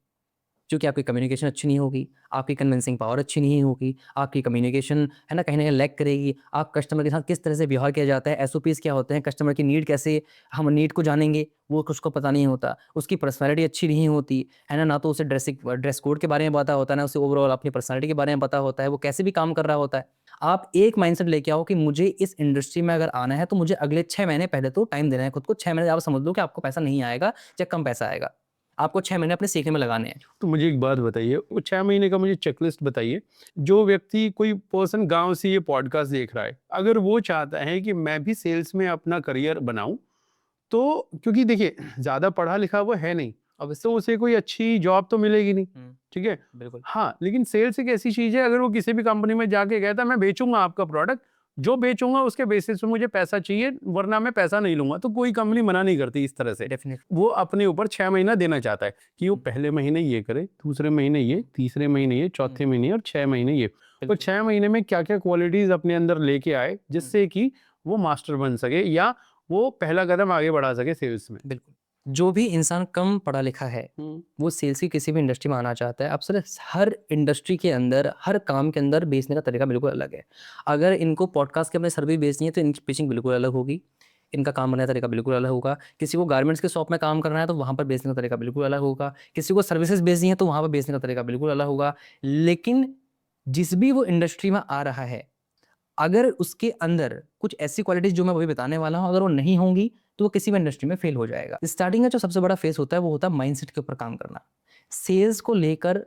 क्योंकि आपकी कम्युनिकेशन अच्छी नहीं होगी, आपकी कन्विंसिंग पावर अच्छी नहीं होगी, आपकी कम्युनिकेशन है ना कहीं न कहीं लैग करेगी। आप कस्टमर के साथ किस तरह से व्यवहार किया जाता है, एसओपीज़ क्या होते हैं, कस्टमर की नीड कैसे हम नीड को जानेंगे, वो उसको पता नहीं होता। उसकी पर्सनैलिटी अच्छी नहीं होती, है ना? ना तो उसे ड्रेस कोड के बारे में पता होता है, ना उसे ओवरऑल अपनी पर्सनैलिटी के बारे में पता होता है, वो कैसे भी काम कर रहा होता है। आप एक माइंडसेट लेके आओ कि मुझे इस इंडस्ट्री में अगर आना है, तो मुझे अगले 6 महीने पहले तो टाइम देना है खुद को। 6 महीने आप समझ लो कि आपको पैसा नहीं आएगा या कम पैसा आएगा। आपको 6 महीने अपने सीखने में लगाने हैं। तो मुझे एक बात बताइए, वो 6 महीने का मुझे चेकलिस्ट बताइए। जो व्यक्ति, कोई पर्सन गाँव से ये पॉडकास्ट देख रहा है, अगर वो चाहता है कि मैं भी सेल्स में अपना करियर बनाऊँ, तो क्योंकि देखिए ज़्यादा पढ़ा लिखा वो है नहीं, अब तो उसे कोई अच्छी जॉब तो मिलेगी नहीं, ठीक है? बिल्कुल। हाँ, लेकिन सेल्स एक ऐसी चीज़ है, अगर वो किसी भी कंपनी में जाके कहता है मैं बेचूँगा आपका प्रोडक्ट, जो बेचूँगा उसके बेसिस पे मुझे पैसा चाहिए, वरना मैं पैसा नहीं लूँगा, तो कोई कंपनी मना नहीं करती इस तरह से। डेफिनिट वो अपने ऊपर 6 महीना देना चाहता है कि वो पहले महीने ये करे, दूसरे महीने ये, तीसरे महीने ये, चौथे महीने ये और 6 महीने ये। तो बिल्कुल। 6 महीने में क्या-क्या क्वालिटीज़ अपने अंदर लेके आए, जिससे कि वो मास्टर बन सके या वो पहला कदम आगे बढ़ा सके सेल्स में। बिल्कुल। जो भी इंसान कम पढ़ा लिखा है, हुँ। वो सेल्स की किसी भी इंडस्ट्री में आना चाहता है। अब सर हर इंडस्ट्री के अंदर, हर काम के अंदर बेचने का तरीका बिल्कुल अलग है। अगर इनको पॉडकास्ट के अपने सर्विस बेचनी है तो इनकी पिचिंग बिल्कुल अलग होगी। इनका काम करने का तरीका बिल्कुल अलग होगा। किसी को गारमेंट्स के शॉप में काम करना है तो वहाँ पर बेचने का तरीका बिल्कुल अलग होगा। किसी को सर्विसेज़ बेचनी है तो वहाँ पर बेचने का तरीका बिल्कुल अलग होगा। लेकिन जिस भी वो इंडस्ट्री में आ रहा है, अगर उसके अंदर कुछ ऐसी क्वालिटीज़ जो मैं अभी बताने वाला हूँ, अगर वो नहीं होंगी, तो वो किसी भी इंडस्ट्री में फेल हो जाएगा। स्टार्टिंग का जो सबसे बड़ा फेस होता है, वो होता है माइंडसेट के ऊपर काम करना। सेल्स को लेकर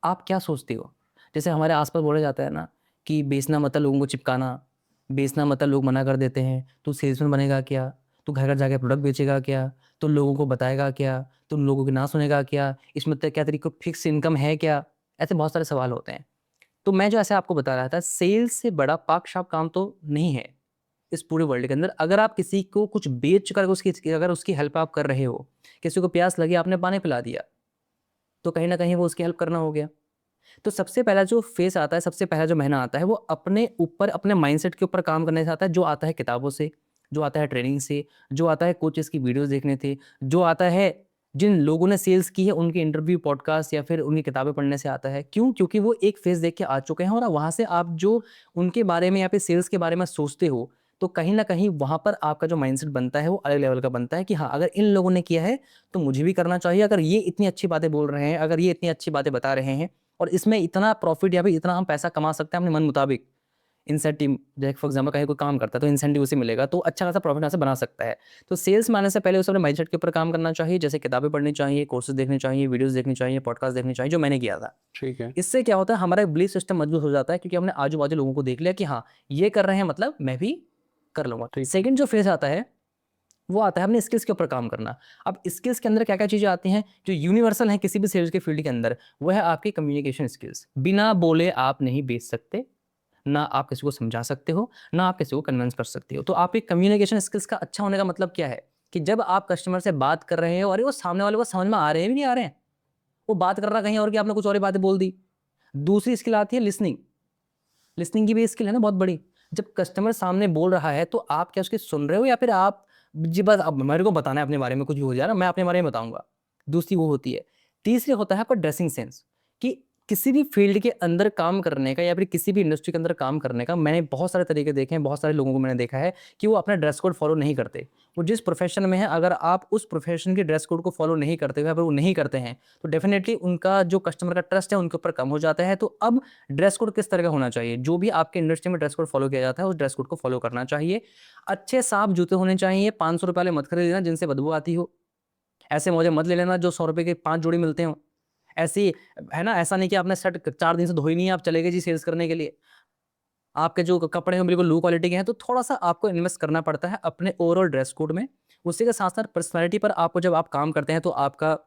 आप क्या सोचते हो? जैसे हमारे आस-पास बोला जाता है ना कि बेचना मतलब लोगों को चिपकाना, बेचना मतलब लोग मना कर देते हैं, तू सेल्समैन बनेगा क्या? तू घर-घर जाके प्रोडक्ट बेचेगा क्या? तू लोगों को बताएगा क्या? तू लोगों की ना सुनेगा क्या? इसमें क्या तेरी कोई फिक्स इनकम है क्या? ऐसे बहुत सारे सवाल होते हैं। तो मैं जो ऐसे आपको बता रहा था, सेल्स से बड़ा पाक-शाप काम तो नहीं है, इस पूरे वर्ल्ड के अंदर। अगर आप किसी को कुछ बेच कर अगर उसकी हेल्प आप कर रहे हो, किसी को प्यास लगी आपने पानी पिला दिया, तो कहीं न कहीं वो उसकी हेल्प करना हो गया। तो सबसे पहला जो फ़ेज़ आता है, सबसे पहला जो महीना आता है, वो अपने ऊपर, अपने माइंडसेट के ऊपर काम करने से आता है, जो आता है किताबों से, जो आता है ट्रेनिंग से, जो आता है कोचेज़ की वीडियोज़ देखने से, जो आता है जिन लोगों ने सेल्स की है, उनके इंटरव्यू, पॉडकास्ट या फिर उनकी किताबें पढ़ने से आता है। क्यों? क्योंकि वो एक फ़ेज़ देख के आ चुके हैं और वहाँ से आप जो उनके बारे में या फिर सेल्स के बारे में सोचते हो, तो कहीं न कहीं वहाँ पर आपका जो माइंडसेट बनता है, वो अलग लेवल का बनता है कि हाँ, अगर इन लोगों ने किया है, तो मुझे भी करना चाहिए। अगर ये इतनी अच्छी बातें बोल रहे हैं, अगर ये इतनी अच्छी बातें बता रहे हैं, और इसमें इतना प्रॉफ़िट या फिर इतना हम पैसा कमा सकते हैं अपने मन मुताबिक। इंसेंटिव जैसे फॉर एग्ज़ाम्पल कहीं कोई काम करता है तो इंसेंटिव उसे मिलेगा, तो अच्छा खासा प्रॉफ़िट यहाँ से बना सकता है। तो सेल्स में आने से पहले उसे अपने माइंडसेट के ऊपर काम करना चाहिए, जैसे किताबें पढ़नी चाहिए, कोर्सेज़ देखने चाहिए, वीडियोज़ देखनी चाहिए, पॉडकास्ट देखनी चाहिए, जो मैंने किया था। ठीक है। इससे क्या होता है, हमारा एक बिलीफ सिस्टम मजबूत हो जाता है क्योंकि हमने आजू-बाजू लोगों को देख लिया कि हाँ, ये कर रहे हैं मतलब मैं भी कर लूँगा। ठीक। सेकंड जो फ़ेज़ आता है, वो आता है अपने स्किल्स के ऊपर काम करना। अब स्किल्स के अंदर क्या-क्या चीज़ें आती हैं, जो यूनिवर्सल हैं किसी भी सेल्स के फील्ड के अंदर, वो है आपकी कम्युनिकेशन स्किल्स। बिना बोले आप नहीं बेच सकते, ना आप किसी को समझा सकते हो, ना आप किसी को कन्विंस कर सकते हो। तो आपके कम्युनिकेशन स्किल्स का अच्छा होने का मतलब क्या है, कि जब आप कस्टमर से बात कर रहे हो, अरे वो सामने वाले को समझ में आ रहे हैं भी नहीं आ रहे हैं, वो बात कर रहा कहीं और की, आपने कुछ और ही बातें बोल दी। दूसरी स्किल आती है लिसनिंग। लिसनिंग की भी स्किल है ना बहुत बड़ी। जब कस्टमर सामने बोल रहा है तो आप क्या उसकी सुन रहे हो या फिर आप जी बस अब मेरे को बताना है अपने बारे में, कुछ भी हो जाए ना मैं अपने बारे में बताऊँगा। दूसरी वो होती है। तीसरी होता है आपका ड्रेसिंग सेंस, कि किसी भी फ़ील्ड के अंदर काम करने का या फिर किसी भी इंडस्ट्री के अंदर काम करने का मैंने बहुत सारे तरीके देखे हैं, बहुत सारे लोगों को मैंने देखा है कि वो अपना ड्रेस कोड फ़ॉलो नहीं करते। वो जिस प्रोफ़ेशन में है, अगर आप उस प्रोफ़ेशन के ड्रेस कोड को फ़ॉलो नहीं करते हो या फिर वो नहीं करते हैं, तो डेफ़िनिटली उनका जो कस्टमर का ट्रस्ट है उनके ऊपर कम हो जाता है। तो अब ड्रेस कोड किस तरह का होना चाहिए? जो भी आपके इंडस्ट्री में ड्रेस कोड फ़ॉलो किया जाता है, उस ड्रेस कोड को फ़ॉलो करना चाहिए। अच्छे साफ जूते होने चाहिए, ₹500 वाले मत खरीद लेना जिनसे बदबू आती हो। ऐसे मोजे मत ले लेना जो ₹100 के 5 जोड़ी मिलते हों, ऐसी है ना, ऐसा नहीं कि आपने शर्ट 4 दिन से धोई नहीं है, आप चले गए जी सेल्स करने के लिए। आपके जो कपड़े हैं बिल्कुल लो क्वालिटी के हैं, तो थोड़ा-सा आपको इन्वेस्ट करना पड़ता है अपने ओवरऑल ड्रेस कोड में। उसी के साथ-साथ पर्सनैलिटी पर आपको जब आप काम करते हैं तो आपका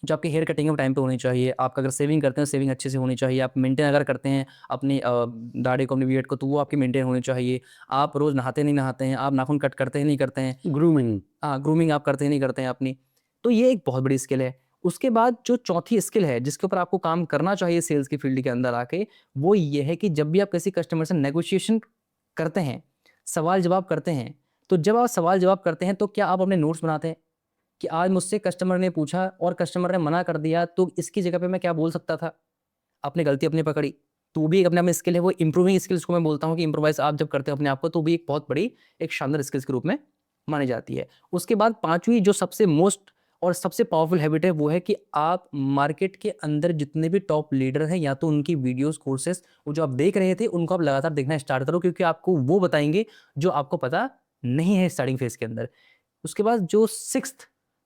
जो आपकी हेयर कटिंग है वो टाइम पे होनी चाहिए। आप अगर सेविंग करते हैं, सेविंग अच्छे से होनी चाहिए। आप मेंटेन अगर करते हैं अपनी दाढ़ी को, अपनी बियर्ड को, तो वो आपकी मेंटेन होनी चाहिए। आप रोज़ नहाते नहीं नहाते हैं, आप नाखून कट करते हैं नहीं करते हैं। ग्रूमिंग। हाँ, ग्रूमिंग आप करते हैं नहीं करते हैं अपनी। तो ये एक बहुत बड़ी स्किल है। उसके बाद जो चौथी स्किल है जिसके ऊपर आपको काम करना चाहिए सेल्स की फील्ड के अंदर आके, वो ये है कि जब भी आप किसी कस्टमर से नेगोशिएशन करते हैं, सवाल-जवाब करते हैं, तो जब आप सवाल-जवाब करते हैं तो क्या आप अपने नोट्स बनाते हैं? कि आज मुझसे कस्टमर ने पूछा और कस्टमर ने मना कर दिया, तो इसकी जगह पे मैं क्या बोल सकता था? आपने गलती अपनी पकड़ी। तो वो भी एक अपने आप में स्किल है, वो इम्प्रूविंग स्किल्स को मैं बोलता हूँ कि इम्प्रोवाइज़ आप जब करते हो अपने आप को, तो भी एक बहुत बड़ी, एक शानदार स्किल्स के रूप में मानी जाती है। उसके बाद 5वीं जो सबसे मोस्ट और सबसे पावरफुल हैबिट है, वो है कि आप मार्केट के अंदर जितने भी टॉप लीडर हैं, या तो उनकी वीडियोज़, कोर्सेज़ वो जो आप देख रहे थे, उनको आप लगातार देखना स्टार्ट करो, क्योंकि आपको वो बताएँगे जो आपको पता नहीं है स्टार्टिंग फेज़ के अंदर। उसके बाद जो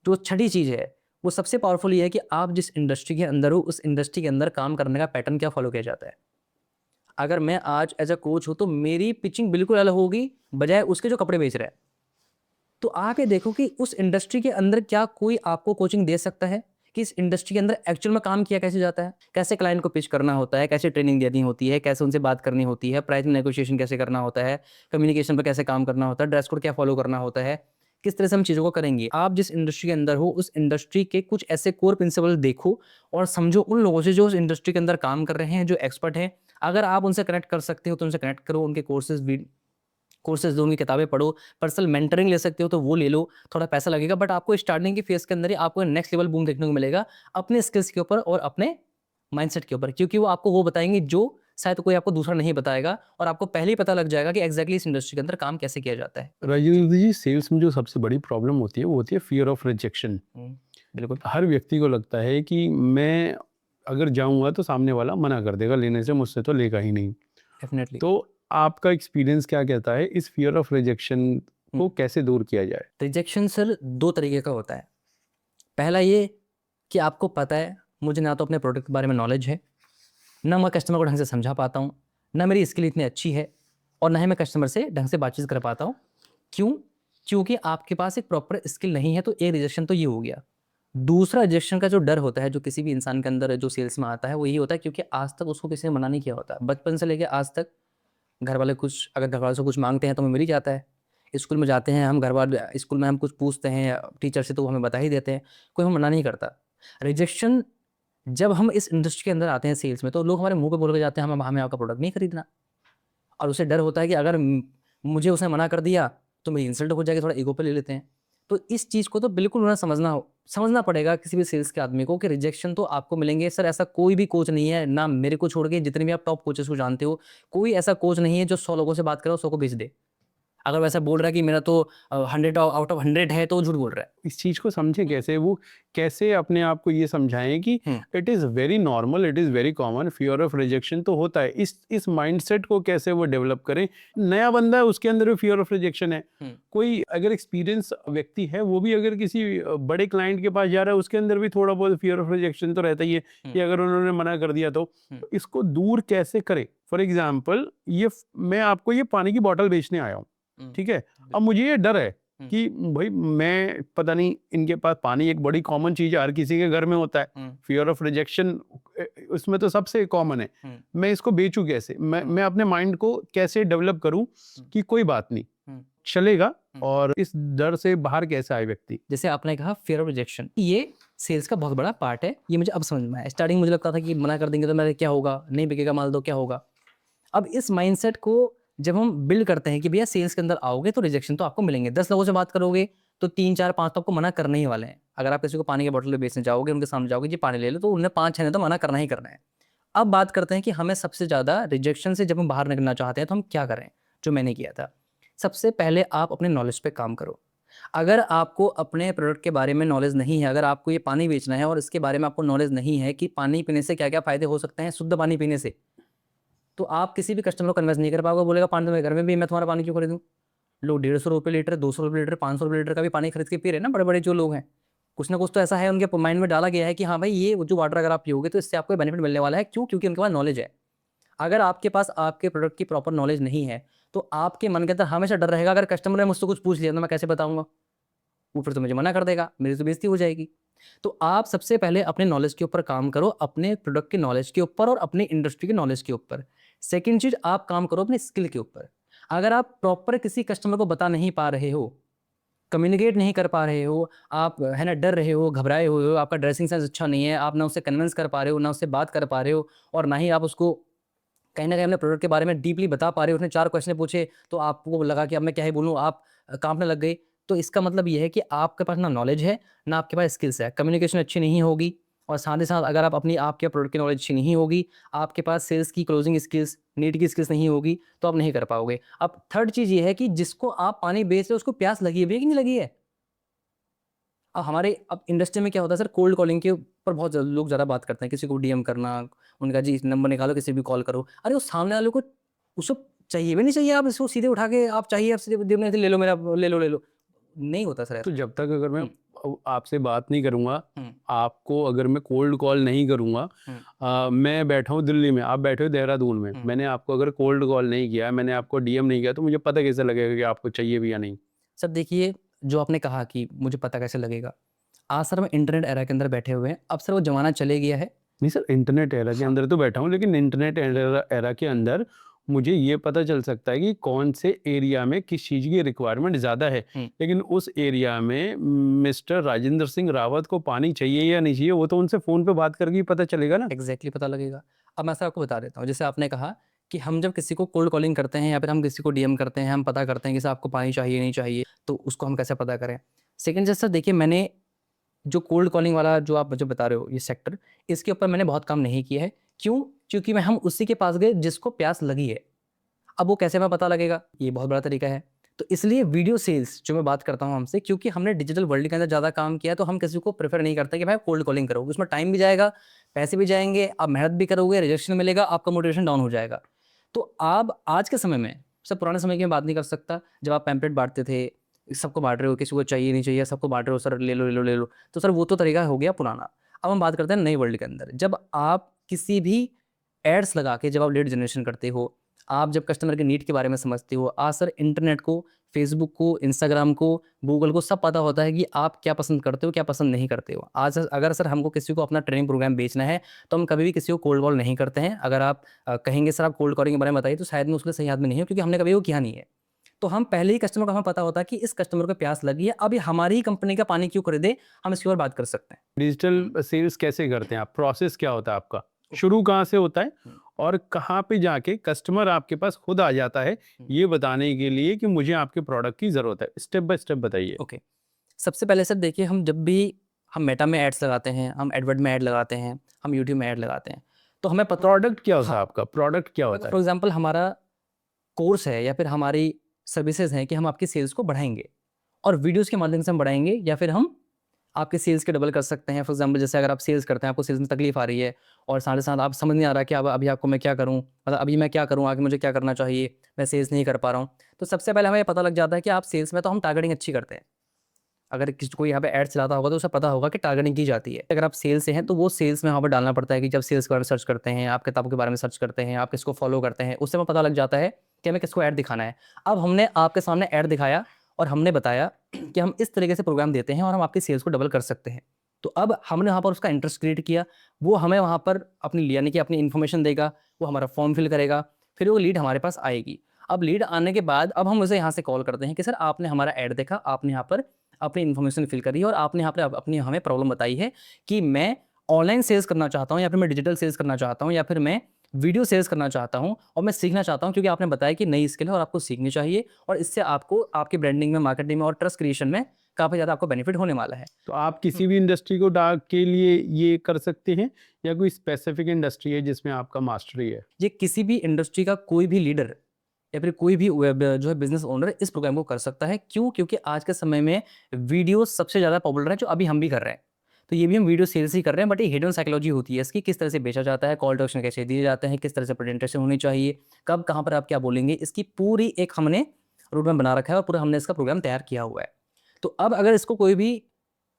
जो छठी चीज़ है, वो सबसे पावरफुल ये है कि आप जिस इंडस्ट्री के अंदर हो, उस इंडस्ट्री के अंदर काम करने का पैटर्न क्या फ़ॉलो किया जाता है। अगर मैं आज एज़ अ कोच हूँ, तो मेरी पिचिंग बिल्कुल अलग होगी, बजाय उसके जो कपड़े बेच रहा है। तो आप ये देखो कि उस इंडस्ट्री के अंदर क्या कोई आपको कोचिंग दे सकता है कि इस इंडस्ट्री के अंदर एक्चुअल में काम किया कैसे जाता है, कैसे क्लाइंट को पिच करना होता है, कैसे ट्रेनिंग देनी होती है, कैसे उनसे बात करनी होती है, प्राइस में नेगोशिएशन कैसे करना होता है, कम्युनिकेशन पर कैसे काम करना होता है, ड्रेस कोड क्या फॉलो करना होता है, किस तरह से हम चीज़ों को करेंगे। आप जिस इंडस्ट्री के अंदर हो, उस इंडस्ट्री के कुछ ऐसे कोर प्रिंसिपल देखो और समझो उन लोगों से जो उस इंडस्ट्री के अंदर काम कर रहे हैं, जो एक्सपर्ट हैं। अगर आप उनसे कनेक्ट कर सकते हो तो उनसे कनेक्ट करो, उनके कोर्सेज़ दो, उनकी किताबें पढ़ो, पर्सनल मेंटरिंग ले सकते हो तो वो ले लो, थोड़ा पैसा लगेगा, बट आपको स्टार्टिंग की फेज़ के अंदर ही आपको नेक्स्ट लेवल बूम देखने को मिलेगा, अपने स्किल्स के ऊपर और अपने माइंडसेट के ऊपर, क्योंकि वो आपको वो बताएँगे जो शायद कोई आपको दूसरा नहीं बताएगा, और आपको पहले ही पता लग जाएगा कि एग्ज़ैक्टली इस इंडस्ट्री के अंदर काम कैसे किया जाता है। राजेंद्र जी, सेल्स में जो सबसे बड़ी प्रॉब्लम होती है वो होती है फियर ऑफ रिजेक्शन। बिल्कुल, हर व्यक्ति को लगता है कि मैं अगर जाऊंगा तो सामने वाला मना कर देगा लेने से, मुझसे तो लेगा ही नहीं। डेफ़िनेटली। तो आपका एक्सपीरियंस क्या कहता है, इस फियर ऑफ रिजेक्शन हुँ, को कैसे दूर किया जाए? रिजेक्शन सर 2 तरीके का होता है। पहला ये कि आपको पता है, मुझे ना तो अपने प्रोडक्ट के बारे में नॉलेज है, ना मैं कस्टमर को ढंग से समझा पाता हूँ, ना मेरी स्किल इतनी अच्छी है, और ना ही मैं कस्टमर से ढंग से बातचीत कर पाता हूँ। क्यों? क्योंकि आपके पास एक प्रॉपर स्किल नहीं है, तो एक रिजेक्शन तो ये हो गया। दूसरा रिजेक्शन का जो डर होता है, जो किसी भी इंसान के अंदर जो सेल्स में आता है, वो यही होता है क्योंकि आज तक उसको किसी ने मना नहीं किया होता। बचपन से लेके आज तक घर वाले कुछ, अगर घर वालों से कुछ माँगते हैं तो हमें मिल ही जाता है। स्कूल में जाते हैं हम, घर वाले स्कूल में हम कुछ पूछते हैं टीचर से तो वो हमें बता ही देते हैं, कोई हमें मना नहीं करता। रिजेक्शन जब हम इस इंडस्ट्री के अंदर आते हैं सेल्स में, तो लोग हमारे मुँह पे बोल के जाते हैं, हमें आपका प्रोडक्ट नहीं खरीदना। और उसे डर होता है कि अगर मुझे उसने मना कर दिया तो मेरी इंसल्ट हो जाएगी, थोड़ा ईगो पे ले लेते हैं। तो इस चीज़ को तो बिल्कुल उन्हें समझना पड़ेगा किसी भी सेल्स के आदमी को कि रिजेक्शन तो आपको मिलेंगे। सर ऐसा कोई भी कोच नहीं है, ना मेरे को छोड़ के जितने भी आप टॉप कोचेस को जानते हो, कोई ऐसा कोच नहीं है जो 100 लोगों से बात करे और 100 को बेच दे। अगर वैसा बोल रहा है कि मेरा तो 100 आउट ऑफ 100 है, तो वो झूठ बोल रहा है। इस चीज़ को समझें कैसे, वो कैसे अपने आप को ये समझाएं कि हुँ। It is very normal, it is very common, fear of rejection तो होता है। इस माइंडसेट को कैसे वो डेवलप करें। नया बंदा है, उसके अंदर भी फियर ऑफ रिजेक्शन है। हुँ। कोई अगर एक्सपीरियंस व्यक्ति है, वो भी अगर किसी बड़े क्लाइंट के पास जा रहा है, उसके अंदर भी थोड़ा बहुत फियर ऑफ रिजेक्शन तो रहता ही है कि अगर उन्होंने मना कर दिया तो इसको दूर कैसे करें। फॉर एग्जाम्पल, मैं आपको ये पानी की बॉटल बेचने आया हूँ, ठीक है। अब मुझे ये डर है कि भाई मैं पता नहीं, इनके पास पानी एक बड़ी कॉमन चीज है, हर किसी के घर में होता है। फियर ऑफ रिजेक्शन उसमें तो सबसे कॉमन है। मैं इसको बेचूं कैसे, मैं अपने माइंड को कैसे डेवलप करूं कि कोई बात नहीं, चलेगा, और इस डर से बाहर कैसे आए व्यक्ति। जैसे आपने कहा फियर ऑफ रिजेक्शन, ये सेल्स का बहुत बड़ा पार्ट है, ये मुझे अब समझ में आया। स्टार्टिंग मुझे लगता था कि मना कर देंगे तो मेरा क्या होगा, नहीं बिकेगा माल तो क्या होगा। अब इस माइंडसेट को जब हम बिल्ड करते हैं कि भैया सेल्स के अंदर आओगे तो रिजेक्शन तो आपको मिलेंगे, 10 लोगों से बात करोगे तो 3 4 5 तो आपको मना करने ही वाले हैं। अगर आप किसी को पानी की बोतल बेचने जाओगे, उनके सामने जाओगे जी पानी ले लो, तो उन्हें 5 6 ने तो मना करना ही करना है। अब बात करते हैं कि हमें सबसे ज़्यादा रिजेक्शन से जब हम बाहर निकलना चाहते हैं तो हम क्या करें, जो मैंने किया था। सबसे पहले आप अपने नॉलेज पे काम करो। अगर आपको अपने प्रोडक्ट के बारे में नॉलेज नहीं है, अगर आपको ये पानी बेचना है और इसके बारे में आपको नॉलेज नहीं है कि पानी पीने से क्या-क्या फ़ायदे हो सकते हैं शुद्ध पानी पीने से, तो आप किसी भी कस्टमर को कन्विंस नहीं कर पाओगे। बोलेगा पानी तो मेरे घर में भी है, मैं तुम्हारा पानी क्यों खरीदूँ? लोग ₹150 लीटर, ₹200 लीटर, ₹500 लीटर का भी पानी खरीद के पी रहे हैं ना बड़े-बड़े जो लोग हैं। कुछ ना कुछ तो ऐसा है उनके माइंड में डाला गया है कि हाँ भाई ये जो वाटर अगर आप पियोगे तो इससे आपको बेनिफिट मिलने वाला है। क्यों? क्योंकि उनके पास नॉलेज है। अगर आपके पास आपके प्रोडक्ट की प्रॉपर नॉलेज नहीं है तो आपके मन के अंदर हमेशा डर रहेगा, अगर कस्टमर ने मुझसे कुछ पूछ लिया तो मैं कैसे बताऊंगा, वो फिर तो मुझे मना कर देगा, मेरी तो बेइज्जती हो जाएगी। तो आप सबसे पहले अपने नॉलेज के ऊपर काम करो, अपने प्रोडक्ट के नॉलेज के ऊपर और अपने इंडस्ट्री के नॉलेज के ऊपर। सेकंड चीज, आप काम करो अपने स्किल के ऊपर। अगर आप प्रॉपर किसी कस्टमर को बता नहीं पा रहे हो, कम्युनिकेट नहीं कर पा रहे हो, आप है ना डर रहे हो, घबराए हुए हो, आपका ड्रेसिंग सेंस अच्छा नहीं है, आप ना उससे कन्विंस कर पा रहे हो, ना उससे बात कर पा रहे हो, और ना ही आप उसको कहीं न कहीं अपने प्रोडक्ट के बारे में डीपली बता पा रहे हो, उसने 4 क्वेश्चन पूछे तो आपको लगा कि अब मैं क्या ही बोलूँ, आप काँपने लग गए। तो इसका मतलब ये है कि आपके पास ना नॉलेज है, ना आपके पास स्किल्स है। कम्युनिकेशन अच्छी नहीं होगी, और साथ ही साथ अगर आप अपनी आपके प्रोडक्ट की नॉलेज अच्छी नहीं होगी, आपके पास सेल्स की क्लोजिंग स्किल्स, नीड की स्किल्स नहीं होगी, तो आप नहीं कर पाओगे। अब थर्ड चीज़ ये है कि जिसको आप पानी बेच रहे हो उसको प्यास लगी है भी कि नहीं लगी है? अब हमारे अब इंडस्ट्री में क्या होता है सर, कोल्ड कॉलिंग के ऊपर बहुत लोग ज़्यादा बात करते हैं, किसी को डीएम करना, उनका जी नंबर निकालो, किसी भी कॉल करो। अरे वो सामने वाले को उसको चाहिए भी नहीं चाहिए, आप इसको सीधे उठा के आप चाहिए आप सीधे देने से ले लो मेरा, ले लो। नहीं होता सर तो ऐसा। जब तक अगर मैं हुँ, आपसे बात नहीं करूँगा, हुँ, आपको अगर मैं कोल्ड कॉल नहीं करूँगा, हुँ, मैं बैठा हूँ दिल्ली में, आप बैठे हो देहरादून में, हुँ। मैंने आपको अगर कोल्ड कॉल नहीं किया, मैंने आपको डीएम नहीं किया, तो मुझे पता कैसे लगेगा कि आपको चाहिए भी या नहीं? सर देखिए, जो आपने कहा कि मुझे पता कैसे लगेगा, आज सर हम इंटरनेट एरा के अंदर बैठे हुए हैं, अब सर वो ज़माना चले गया है। नहीं सर, इंटरनेट एरा के हाँ। अंदर तो बैठा हूँ, लेकिन इंटरनेट एरा एरा के अंदर मुझे ये पता चल सकता है कि कौन से एरिया में किस चीज़ की रिक्वायरमेंट ज़्यादा है। हुँ। लेकिन उस एरिया में मिस्टर राजेंद्र सिंह रावत को पानी चाहिए या नहीं चाहिए, वो तो उनसे फ़ोन पे बात करके ही पता चलेगा ना। एग्ज़ैक्टली पता लगेगा। अब मैं सर आपको बता देता हूँ, जैसे आपने कहा कि हम जब किसी को कोल्ड कॉलिंग करते हैं या फिर हम किसी को डीएम करते हैं, हम पता करते हैं कि सर आपको पानी चाहिए, नहीं चाहिए, तो उसको हम कैसे पता करें? सेकंड चीज़ सर देखिए, मैंने जो कोल्ड कॉलिंग वाला जो आप मुझे बता रहे हो ये सेक्टर, इसके ऊपर मैंने बहुत काम नहीं किया है। क्यों? क्योंकि मैं हम उसी के पास गए जिसको प्यास लगी है। अब वो कैसे हमें पता लगेगा? ये बहुत बड़ा तरीका है। तो इसलिए वीडियो सेल्स जो मैं बात करता हूँ हमसे, क्योंकि हमने डिजिटल वर्ल्ड के अंदर ज़्यादा काम किया है, तो हम किसी को प्रेफ़र नहीं करते कि भाई कोल्ड कॉलिंग करो। उसमें टाइम भी जाएगा, पैसे भी जाएँगे, आप मेहनत भी करोगे, रिजेक्शन मिलेगा, आपका मोटिवेशन डाउन हो जाएगा। तो आप आज के समय में, सर पुराने समय की मैं बात नहीं कर सकता, जब आप पैम्पलेट बाँटते थे, सबको बाँट रहे हो, किसी को चाहिए, नहीं चाहिए, सबको बाँट रहे हो, सर ले लो, ले लो, ले लो। तो सर वो तो तरीका हो गया पुराना। अब हम बात करते हैं नए वर्ल्ड के अंदर। जब आप किसी भी एड्स लगा के जब आप लीड जनरेशन करते हो, आप जब कस्टमर के नीड के बारे में समझते हो, आज सर इंटरनेट को, फेसबुक को, इंस्टाग्राम को, गूगल को सब पता होता है कि आप क्या पसंद करते हो, क्या पसंद नहीं करते हो। आज अगर सर हमको किसी को अपना ट्रेनिंग प्रोग्राम बेचना है, तो हम कभी भी किसी को कोल्ड कॉल नहीं करते हैं। अगर आप कहेंगे सर आप कोल्ड कॉलिंग के बारे में बताइए, तो शायद मैं उसके लिए सही आदमी नहीं हूँ, क्योंकि हमने कभी वो किया नहीं है। तो हम पहले ही कस्टमर को हमें पता होता है कि इस कस्टमर को प्यास लगी है, अब ये हमारी ही कंपनी का पानी क्यों खरीदे, हम इसके ऊपर बात कर सकते हैं। डिजिटल सेल्स कैसे करते हैं आप? प्रोसेस क्या होता है आपका? शुरू कहाँ से होता है हुँ, और कहाँ पे जाके कस्टमर आपके पास खुद आ जाता है, हुँ, ये बताने के लिए कि मुझे आपके प्रोडक्ट की ज़रूरत है? स्टेप बाय स्टेप बताइए। ओके। सबसे पहले सर देखिए, हम जब भी हम मेटा में एड्स लगाते हैं, हम एडवर्ड में ऐड लगाते हैं, हम यूट्यूब में ऐड लगाते हैं, तो हमें पता। प्रोडक्ट क्या होता है हाँ, आपका? प्रोडक्ट क्या होता है? फॉर एग्ज़ाम्पल हमारा कोर्स है या फिर हमारी सर्विसेज़ हैं कि हम आपकी सेल्स को बढ़ाएँगे, और वीडियोज़ के माध्यम से हम बढ़ाएँगे, या फिर हम आपके सेल्स के डबल कर सकते हैं। फॉर एग्ज़ाम्पल जैसे अगर आप सेल्स करते हैं, आपको सेल्स में तकलीफ़ आ रही है और साथ ही साथ आप समझ नहीं आ रहा कि अब अभी आपको मैं क्या करूँ? मतलब अभी मैं क्या करूँ? आगे मुझे क्या करना चाहिए? मैं सेल्स नहीं कर पा रहा हूँ। तो सबसे पहले हमें ये पता लग जाता है कि आप सेल्स में तो हम टारगेटिंग अच्छी करते हैं। अगर किसी कोई यहाँ पे ऐड चलाता होगा तो उसे पता होगा कि टारगेटिंग की जाती है। अगर आप सेल्स से हैं तो वो सेल्स में वहाँ पर डालना पड़ता है कि जब सेल्स के बारे में सर्च करते हैं, आप किताबों के बारे में सर्च करते हैं, आप किसको फॉलो करते हैं, उससे हमें पता लग जाता है कि हमें किसको ऐड दिखाना है। अब हमने आपके सामने ऐड दिखाया और हमने बताया कि हम इस तरीके से प्रोग्राम देते हैं और हम आपकी सेल्स को डबल कर सकते हैं। तो अब हमने वहाँ पर उसका इंटरेस्ट क्रिएट किया, वो हमें वहाँ पर अपनी यानी कि अपनी इन्फॉर्मेशन देगा, वो हमारा फॉर्म फिल करेगा, फिर वो लीड हमारे पास आएगी। अब लीड आने के बाद अब हम उसे यहाँ से कॉल करते हैं कि सर आपने हमारा ऐड देखा, आपने यहाँ पर अपनी इन्फॉर्मेशन फिल करी है और आपने यहाँ पे अपनी हमें प्रॉब्लम बताई है कि मैं ऑनलाइन सेल्स करना चाहता हूँ, या फिर मैं डिजिटल सेल्स करना चाहता हूँ, या फिर मैं वीडियो सेल्स करना चाहता हूँ, और मैं सीखना चाहता हूँ, क्योंकि आपने बताया कि नई स्किल है और आपको सीखनी चाहिए, और इससे आपको आपकी ब्रांडिंग में, मार्केटिंग में और ट्रस्ट क्रिएशन में काफ़ी ज़्यादा आपको बेनिफिट होने वाला है। तो आप हुँ। किसी भी इंडस्ट्री को डाक के लिए ये कर सकते हैं या कोई स्पेसिफिक इंडस्ट्री है जिसमें आपका मास्टरी है? ये किसी भी इंडस्ट्री का कोई भी लीडर या फिर कोई भी वेब जो है बिजनेस ओनर इस प्रोग्राम को कर सकता है। क्यों? क्योंकि आज के समय में वीडियो सबसे ज़्यादा पॉपुलर है, जो अभी हम भी कर रहे हैं। तो ये भी हम वीडियो सेल्स ही कर रहे हैं, बट ये हिडन साइकोलॉजी होती है इसकी, किस तरह से बेचा जाता है, कॉल टू एक्शन कैसे दिए जाते हैं, किस तरह से प्रेजेंटेशन होनी चाहिए, कब कहाँ पर आप क्या बोलेंगे, इसकी पूरी एक हमने रोड मैप बना रखा है और पूरा हमने इसका प्रोग्राम तैयार किया हुआ है। तो अब अगर इसको कोई भी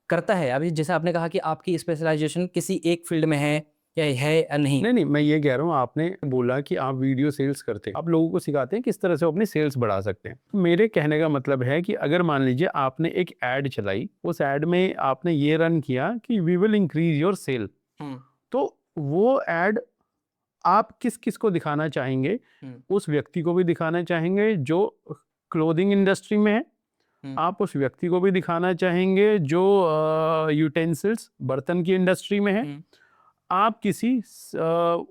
करता है। अभी जैसे आपने कहा कि आपकी स्पेशलाइजेशन किसी एक फील्ड में है या नहीं। नहीं, मैं ये कह रहा हूँ, आपने बोला कि आप वीडियो सेल्स करते हैं, आप लोगों को सिखाते हैं किस तरह से वो अपनी सेल्स बढ़ा सकते हैं। मेरे कहने का मतलब है कि अगर मान लीजिए आपने एक ऐड चलाई, उस ऐड में आपने ये रन किया कि we will increase your sale, तो वो ऐड आप किस किस को दिखाना चाहेंगे? उस व्यक्ति को भी दिखाना चाहेंगे जो क्लोथिंग इंडस्ट्री में है, आप उस व्यक्ति को भी दिखाना चाहेंगे जो यूटेंसिल्स बर्तन की इंडस्ट्री में है, आप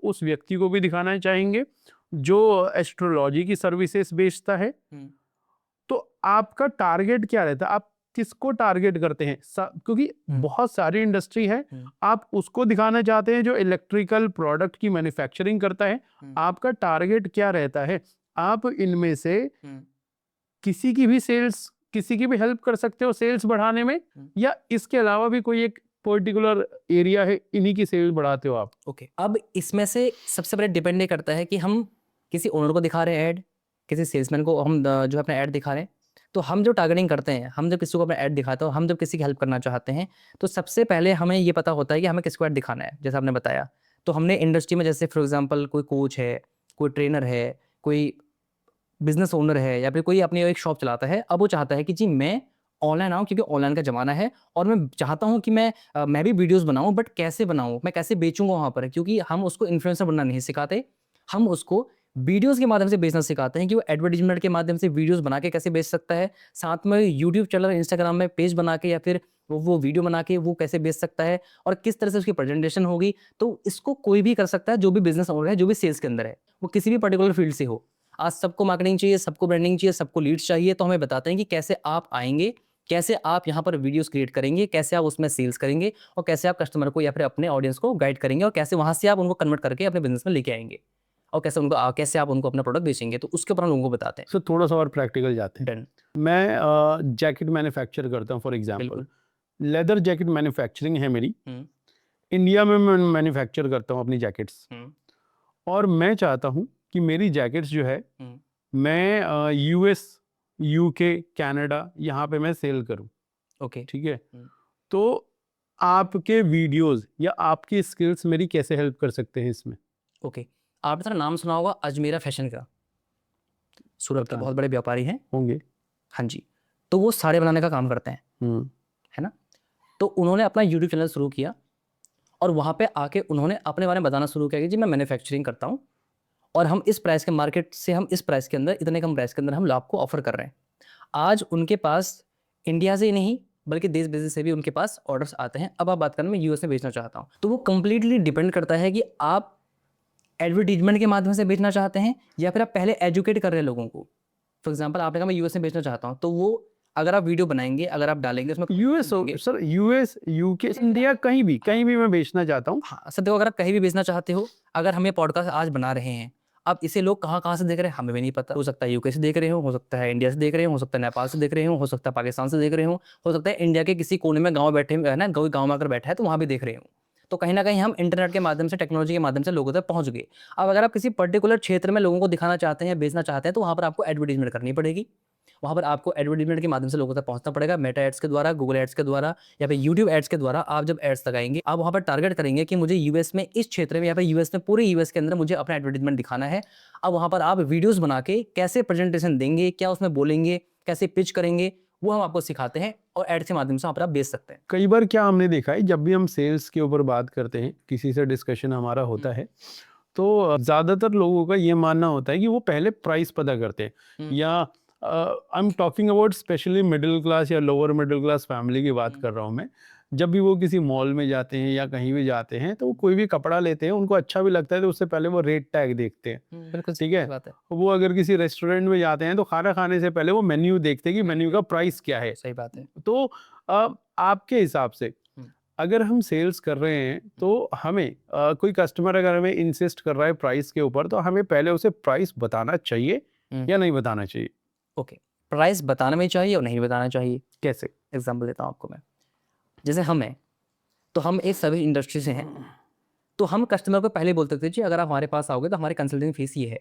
उस व्यक्ति को भी दिखाना चाहेंगे जो एस्ट्रोलॉजी की सर्विसेज बेचता है। तो आपका टारगेट क्या रहता है? आप किसको टारगेट करते हैं? क्योंकि बहुत सारी इंडस्ट्री है, आप उसको दिखाना चाहते हैं जो इलेक्ट्रिकल प्रोडक्ट की मैन्युफैक्चरिंग करता है। आपका टारगेट क्या रहता है? आप इनमें से किसी की भी सेल्स, किसी की भी हेल्प कर सकते हो सेल्स बढ़ाने में, या इसके अलावा भी कोई एक पर्टिकुलर एरिया है, इन्हीं की सेल्स बढ़ाते हो आप? ओके, अब इसमें से सबसे पहले डिपेंड करता है कि हम किसी ओनर को दिखा रहे हैं ऐड, किसी सेल्समैन को हम जो अपना ऐड दिखा रहे हैं। तो हम जो टारगेटिंग करते हैं, हम जब किसी को अपना ऐड दिखाते हैं, हम जब किसी की हेल्प करना चाहते हैं, तो सबसे पहले हमें ये पता होता है कि हमें किसको ऐड दिखाना है। जैसे आपने बताया, तो हमने इंडस्ट्री में जैसे फॉर एग्जांपल कोई कोच है, कोई ट्रेनर है, कोई बिजनेस ओनर है, या फिर कोई अपनी एक शॉप चलाता है। अब वो चाहता है कि जी मैं ऑनलाइन आऊँ, क्योंकि ऑनलाइन का ज़माना है और मैं चाहता हूँ कि मैं भी वीडियोस बनाऊँ, बट कैसे बनाऊँ, मैं कैसे बेचूँगा वहाँ पर, क्योंकि हम उसको इन्फ्लुएंसर बनना नहीं सिखाते, हम उसको वीडियोस के माध्यम से बेचना सिखाते हैं कि वो एडवर्टाइजमेंट के माध्यम से वीडियोस बना के कैसे बेच सकता है, साथ में यूट्यूब चैनल, इंस्टाग्राम में पेज बना के, या फिर वो वीडियो बना के वो कैसे बेच सकता है, और किस तरह से उसकी प्रेजेंटेशन होगी। तो इसको कोई भी कर सकता है, जो भी बिजनेस ओनर है, जो भी सेल्स के अंदर है, वो किसी भी पर्टिकुलर फील्ड से हो। आज सबको मार्केटिंग चाहिए, सबको ब्रांडिंग चाहिए, सबको लीड्स चाहिए। तो हमें बताते हैं कि कैसे आप आएंगे, कैसे आप यहाँ पर वीडियोस क्रिएट करेंगे, कैसे आप उसमें सेल्स करेंगे, और कैसे आप कस्टमर को या फिर अपने ऑडियंस को गाइड करेंगे, और कैसे वहाँ से आप उनको कन्वर्ट करके अपने बिजनेस में लेके आएंगे, और कैसे आप उनको अपना प्रोडक्ट बेचेंगे। तो उसके ऊपर हम लोगों को बताते हैं। सो थोड़ा सा और प्रैक्टिकल जाते हैं। डन। मैं जैकेट मैन्युफैक्चर करता हूँ, फॉर एग्जांपल बिल्कुल। लेदर जैकेट मैन्युफैक्चरिंग है मेरी। हम्म, इंडिया में मैं मैन्युफैक्चर करता हूँ अपनी जैकेट्स, हम्म, और मैं चाहता हूँ कि मेरी जैकेट्स जो है, हम्म, मैं यूएस, यूके, कनाडा, यहाँ पे मैं सेल करूँ। ओके। ठीक है, हम्म, तो आपके वीडियोस या आपकी स्किल्स मेरी कैसे हेल्प कर सकते हैं इसमें? ओके। आपने थोड़ा नाम सुना होगा अजमेरा फैशन का, सूरत के पता बहुत बड़े व्यापारी हैं। होंगे। हाँ जी। तो वो साड़े बनाने का काम करते हैं, है ना। तो उन्होंने अपना यूट्यूब चैनल शुरू किया, और वहाँ पे आके उन्होंने अपने बारे में बताना शुरू किया कि जी मैं मैन्युफैक्चरिंग करता हूँ, और हम इस प्राइस के मार्केट से, हम इस प्राइस के अंदर, इतने कम प्राइस के अंदर हम आपको ऑफर कर रहे हैं। आज उनके पास इंडिया से ही नहीं, बल्कि देश विदेश से भी उनके पास ऑर्डर्स आते हैं। अब आप बात करें, मैं यूएस में बेचना चाहता हूँ, तो वो कंप्लीटली डिपेंड करता है कि आप एडवर्टीजमेंट के माध्यम से बेचना चाहते हैं, या फिर आप पहले एजुकेट कर रहे हैं लोगों को। फॉर एग्जाम्पल आपने कहा मैं यूएस में बेचना चाहता हूँ, तो वो अगर आप वीडियो बनाएंगे, अगर आप डालेंगे उसमें US sir, US, UK, India, कहीं भी मैं बेचना चाहता हूँ। हाँ सर, देखो अगर आप कहीं भी बेचना चाहते हो, अगर हम ये पॉडकास्ट आज बना रहे हैं, अब इसे लोग कहाँ कहाँ से देख रहे हैं हमें भी नहीं पता। हो सकता है यूके से देख रहे हो सकता है इंडिया से देख रहे हो सकता है नेपाल से देख रहे हो सकता है पाकिस्तान से देख रहे हो सकता है इंडिया के किसी कोने में गाँव बैठे है ना, गाँव में अगर बैठा है तो वहाँ भी देख रहे हो। तो कहीं ना कहीं हम इंटरनेट के माध्यम से, टेक्नोलॉजी के माध्यम से लोगों तक पहुंच गए। अब अगर आप किसी पर्टिकुलर क्षेत्र में लोगों को दिखाना चाहते हैं या बेचना चाहते हैं, तो वहाँ पर आपको एडवर्टीजमेंट करनी पड़ेगी। वहाँ पर आपको एडवर्टीजमेंट के माध्यम से लोगों तक पहुंचना पड़ेगा, मेटा एड्स के द्वारा, गूगल एड्स के द्वारा, या फिर यूट्यूब एड्स के द्वारा। आप जब एड्स लगाएंगे, आप वहाँ पर टारगेट करेंगे कि मुझे यूएस में इस क्षेत्र में, या फिर यूएस में, पूरे यूएस के अंदर मुझे अपना एडवर्टीजमेंट दिखाना है। अब वहाँ पर आप वीडियोस बना के कैसे प्रेजेंटेशन देंगे, क्या उसमें बोलेंगे, कैसे पिच करेंगे, वो हम आपको सिखाते हैं, और एड्स के माध्यम से वहाँ पर आप बेच सकते हैं। कई बार क्या हमने देखा है, जब भी हम सेल्स के ऊपर बात करते हैं, किसी से डिस्कशन हमारा होता है, तो ज़्यादातर लोगों का ये मानना होता है कि वो पहले प्राइस पता करते हैं, या I am talking about specially middle class या लोअर मिडिल क्लास फैमिली की बात कर रहा हूँ मैं। जब भी वो किसी मॉल में जाते हैं या कहीं भी जाते हैं, तो वो कोई भी कपड़ा लेते हैं, उनको अच्छा भी लगता है, तो उससे पहले वो रेट टैग देखते हैं। बिल्कुल ठीक सही है, बात है। वो अगर किसी रेस्टोरेंट में जाते हैं, तो खाना खाने से पहले वो मेन्यू देखते हैं कि मेन्यू का प्राइस क्या है। सही बात है। तो आपके हिसाब से अगर हम सेल्स कर रहे हैं, तो हमें कोई कस्टमर अगर हमें इंसिस्ट कर रहा है प्राइस के ऊपर, तो हमें पहले उसे प्राइस बताना चाहिए या नहीं बताना चाहिए? ओके, प्राइस बताना भी चाहिए और नहीं बताना चाहिए। कैसे? एग्जाम्पल देता हूँ आपको मैं। जैसे हम हैं, तो हम एक सर्विस इंडस्ट्री से हैं, तो हम कस्टमर को पहले बोल सकते थे जी अगर आप हमारे पास आओगे तो हमारी कंसल्टिंग फीस ये है।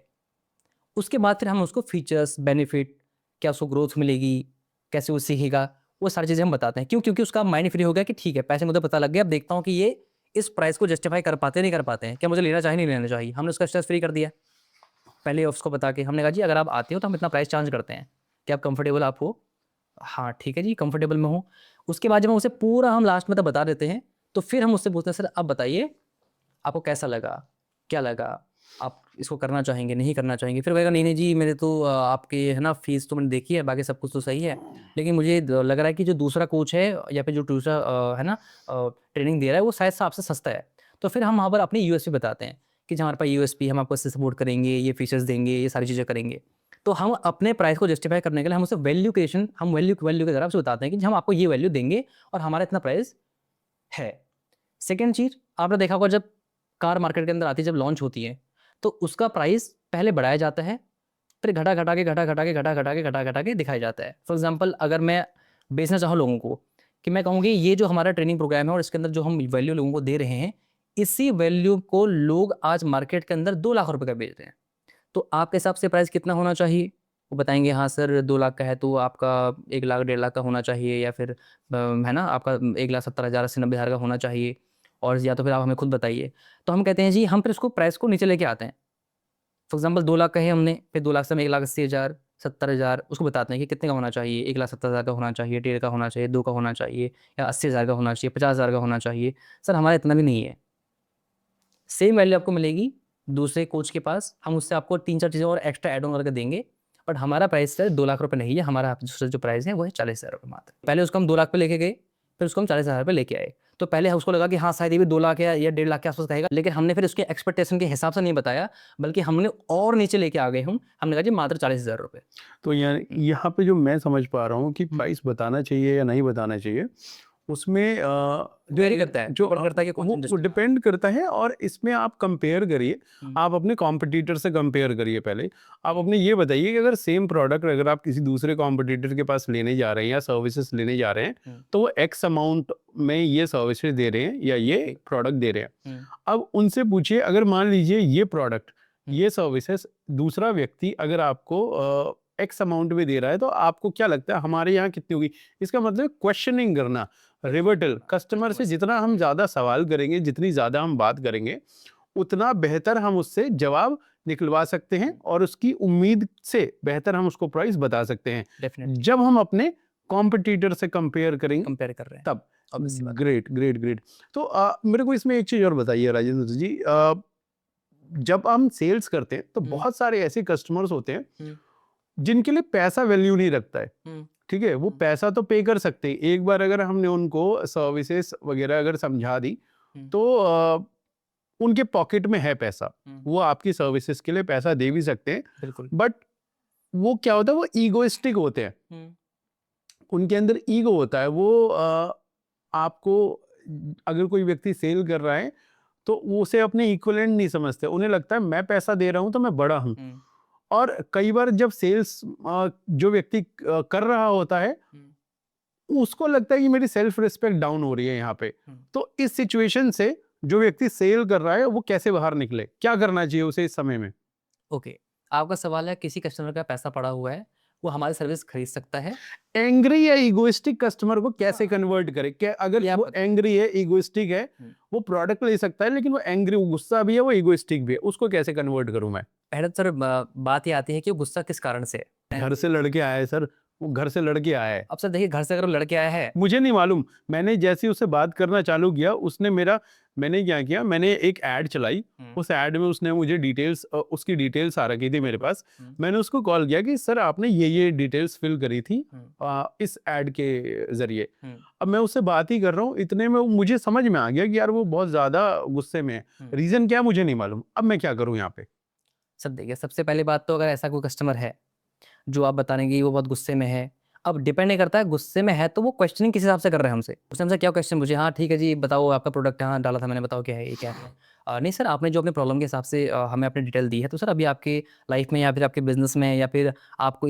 उसके बाद फिर हम उसको फीचर्स, बेनिफिट, क्या उसको ग्रोथ मिलेगी, कैसे वो सीखेगा, वो सारी चीज़ें हम बताते हैं। क्यों? क्योंकि उसका माइंड फ्री हो गया कि ठीक है, पैसे मुझे पता लग गया, अब देखता हूँ कि ये इस प्राइस को जस्टिफाई कर पाते हैं, नहीं कर पाते हैं, क्या मुझे लेना चाहिए, नहीं लेना चाहिए। हमने उसका स्ट्रेस फ्री कर दिया पहले उसको बता के। हमने कहा जी अगर आप आते हो तो हम इतना प्राइस चार्ज करते हैं, क्या आप कंफर्टेबल आप हो? हाँ ठीक है जी, कंफर्टेबल मैं हूँ। उसके बाद जब हम उसे पूरा हम लास्ट में तक बता देते हैं, तो फिर हम उससे पूछते हैं सर अब बताइए आपको कैसा लगा, क्या लगा, आप इसको करना चाहेंगे, नहीं करना चाहेंगे? फिर कहेगा नहीं नहीं जी मेरे तो आपके है ना फीस तो मैंने देखी है, बाकी सब कुछ तो सही है, लेकिन मुझे लग रहा है कि जो दूसरा कोच है या फिर जो दूसरा है ना ट्रेनिंग दे रहा है वो शायद से आपसे सस्ता है। तो फिर हम वहाँ पर अपनी यूएसपी बताते हैं कि हमारे पास यूएसपी, हम आपको इससे सपोर्ट करेंगे, ये फीचर्स देंगे, ये सारी चीज़ें करेंगे। तो हम अपने प्राइस को जस्टिफाई करने के लिए हम उसे वैल्यू क्रिएशन, हम वैल्यू वैल्यू की तरफ से बताते हैं कि हम आपको ये वैल्यू देंगे और हमारा इतना प्राइस है। सेकंड चीज़, आपने देखा होगा जब कार मार्केट के अंदर आती है, जब लॉन्च होती है, तो उसका प्राइस पहले बढ़ाया जाता है, फिर घटा के दिखाया जाता है। फॉर एग्जांपल अगर मैं बेचना चाहूँ लोगों को कि मैं कहूँ कि ये जो हमारा ट्रेनिंग प्रोग्राम है और इसके अंदर जो हम वैल्यू लोगों को दे रहे हैं, इसी वैल्यू को लोग आज मार्केट के अंदर 2 लाख रुपए का बेच रहे हैं। तो आपके हिसाब से प्राइस कितना होना चाहिए? वो बताएँगे हाँ सर 2 लाख का है तो आपका 1 लाख, 1.5 लाख का होना चाहिए, या फिर है ना आपका 1,70,000 80,000 का होना चाहिए, और या तो फिर आप हमें खुद बताइए। तो हम कहते हैं जी हम फिर उसको प्राइस को नीचे लेके आते हैं। फॉर एग्ज़ाम्पल 2 लाख कहे हमने, फिर 2 लाख से हम 1,80,000 70,000 उसको बताते हैं कि कितने का होना चाहिए, 1,70,000 का होना चाहिए, 1.5 का होना चाहिए, 2 का होना चाहिए, या 80,000 का होना चाहिए, 50,000 का होना चाहिए। सर हमारा इतना भी नहीं है। सेम वैल्यू आपको मिलेगी दूसरे कोच के पास, हम उससे आपको 3-4 चीज़ें और एक्स्ट्रा ऐड ऑन करके देंगे, बट हमारा प्राइस सर 2 लाख रुपए नहीं है, हमारा दूसरा जो प्राइस है वो है 40,000 रुपए मात्र। पहले उसको हम 2 लाख पे लेके गए, फिर उसको हम 40,000 पे लेके आए। तो पहले उसको लगा कि हाँ, शायद ये भी 2 लाख या 1.5 लाख के आस-पास कहेगा, लेकिन हमने फिर उसके एक्सपेक्टेशन के हिसाब से नहीं बताया, बल्कि हमने और नीचे लेके आ गए हमने कहा जी मात्र 40,000 रुपए। तो यहाँ पे जो मैं समझ पा रहा हूँ कि प्राइस बताना चाहिए या नहीं बताना चाहिए, उसमें वेरी करता है, जो डिपेंड करता है कि कौन सी वो इंडस्ट्री में। डिपेंड करता है, और इसमें आप कंपेयर करिए, हुँ, आप अपने कॉम्पिटिटर से कंपेयर करिए पहले। आप अपने ये बताइए कि अगर सेम प्रोडक्ट अगर आप किसी दूसरे कॉम्पिटिटर के पास लेने जा रहे हैं या सर्विसेज लेने जा रहे हैं, हुँ, तो वो एक्स अमाउंट में ये सर्विसेज दे रहे हैं या ये ओके। प्रोडक्ट दे रहे हैं। हुँ, अब उनसे पूछिए, अगर मान लीजिए ये प्रोडक्ट, हुँ, ये सर्विसेज दूसरा व्यक्ति अगर आपको एक्स अमाउंट में दे रहा है, तो आपको क्या लगता है हमारे यहाँ कितनी होगी? इसका मतलब क्वेश्चनिंग करना, रिबटल। कस्टमर से जितना हम ज़्यादा सवाल करेंगे, जितनी ज़्यादा हम बात करेंगे, उतना बेहतर हम उससे जवाब निकलवा सकते हैं और उसकी उम्मीद से बेहतर हम उसको प्राइस बता सकते हैं। डेफिनिटली जब हम अपने कॉम्पिटिटर से कंपेयर करेंगे कंपेयर कर रहे हैं, तब। ऑब्वियस सी बात है। Great, great, great. तो मेरे को इसमें एक चीज़ और बताइए राजेंद्र जी, जब हम सेल्स करते हैं तो हुँ, बहुत सारे ऐसे कस्टमर्स होते हैं हुँ, जिनके लिए पैसा वैल्यू नहीं रखता है। हुँ, ठीक है, वो हुँ, पैसा तो पे कर सकते हैं, एक बार अगर हमने उनको सर्विसेज वगैरह अगर समझा दी, हुँ, तो उनके पॉकेट में है पैसा, हुँ, वो आपकी सर्विसेज के लिए पैसा दे भी सकते हैं। बिल्कुल। बट वो क्या होता है, वो ईगोइस्टिक होते हैं, हुँ, उनके अंदर ईगो होता है। वो आपको, अगर कोई व्यक्ति सेल कर रहा है तो वो उसे अपने इक्विवेलेंट नहीं समझते, उन्हें लगता है मैं पैसा दे रहा हूं तो मैं बड़ा हूं। हुँ, और कई बार जब सेल्स जो व्यक्ति कर रहा होता है, हुँ, उसको लगता है कि मेरी सेल्फ रिस्पेक्ट डाउन हो रही है यहाँ पे। हुँ। तो इस सिचुएशन से जो व्यक्ति सेल कर रहा है वो कैसे बाहर निकले, क्या करना चाहिए उसे इस समय में? ओके, आपका सवाल है किसी कस्टमर का पैसा पड़ा हुआ है, वो हमारी सर्विस खरीद सकता है? एंग्री या इगोइस्टिक कस्टमर को कैसे हाँ। कन्वर्ट करे? क्या अगर ये वो आप एंग्री है, इगोइस्टिक है, हुँ, वो प्रोडक्ट ले सकता है, लेकिन वो एंग्री, वो गुस्सा भी है, वो इगोइस्टिक भी है, उसको कैसे कन्वर्ट करूं मैं? पहले तो सर बात ये आती है कि वो गुस्सा किस कारण से है। घर से लड़के आया है सर, वो घर से लड़के आया है, अब सर देखिए घर से अगर वो लड़के आया है मुझे नहीं मालूम। मैंने जैसे ही उससे बात करना चालू किया, मैंने क्या किया, मैंने एक ऐड चलाई। हुँ, उस ऐड में उसने मुझे उसकी डिटेल्स आ रखी थी मेरे पास। हुँ, मैंने उसको कॉल किया कि सर आपने ये डिटेल्स फिल करी थी हुँ, इस ऐड के ज़रिए। हुँ, अब मैं उससे बात ही कर रहा हूँ, इतने में मुझे समझ में आ गया कि यार वो बहुत ज़्यादा गुस्से में है। हुँ। रीज़न क्या है मुझे नहीं मालूम। अब मैं क्या करूँ यहाँ पे? सर देखिए सबसे पहली बात तो अगर ऐसा कोई कस्टमर है जो आप बता रहे हैं कि वो बहुत गुस्से में है। अब डिपेंड नहीं करता है गुस्से में है तो वो क्वेश्चनिंग किस हिसाब से कर रहे हैं हमसे। उसने हमसे क्या क्वेश्चन पूछे, हाँ ठीक है जी बताओ आपका प्रोडक्ट हाँ डाला था मैंने, बताओ क्या है, ये क्या है? नहीं सर आपने जो अपने प्रॉब्लम के हिसाब से हमें अपनी डिटेल दी है तो सर अभी आपके लाइफ में या फिर आपके बिज़नेस में या फिर आपको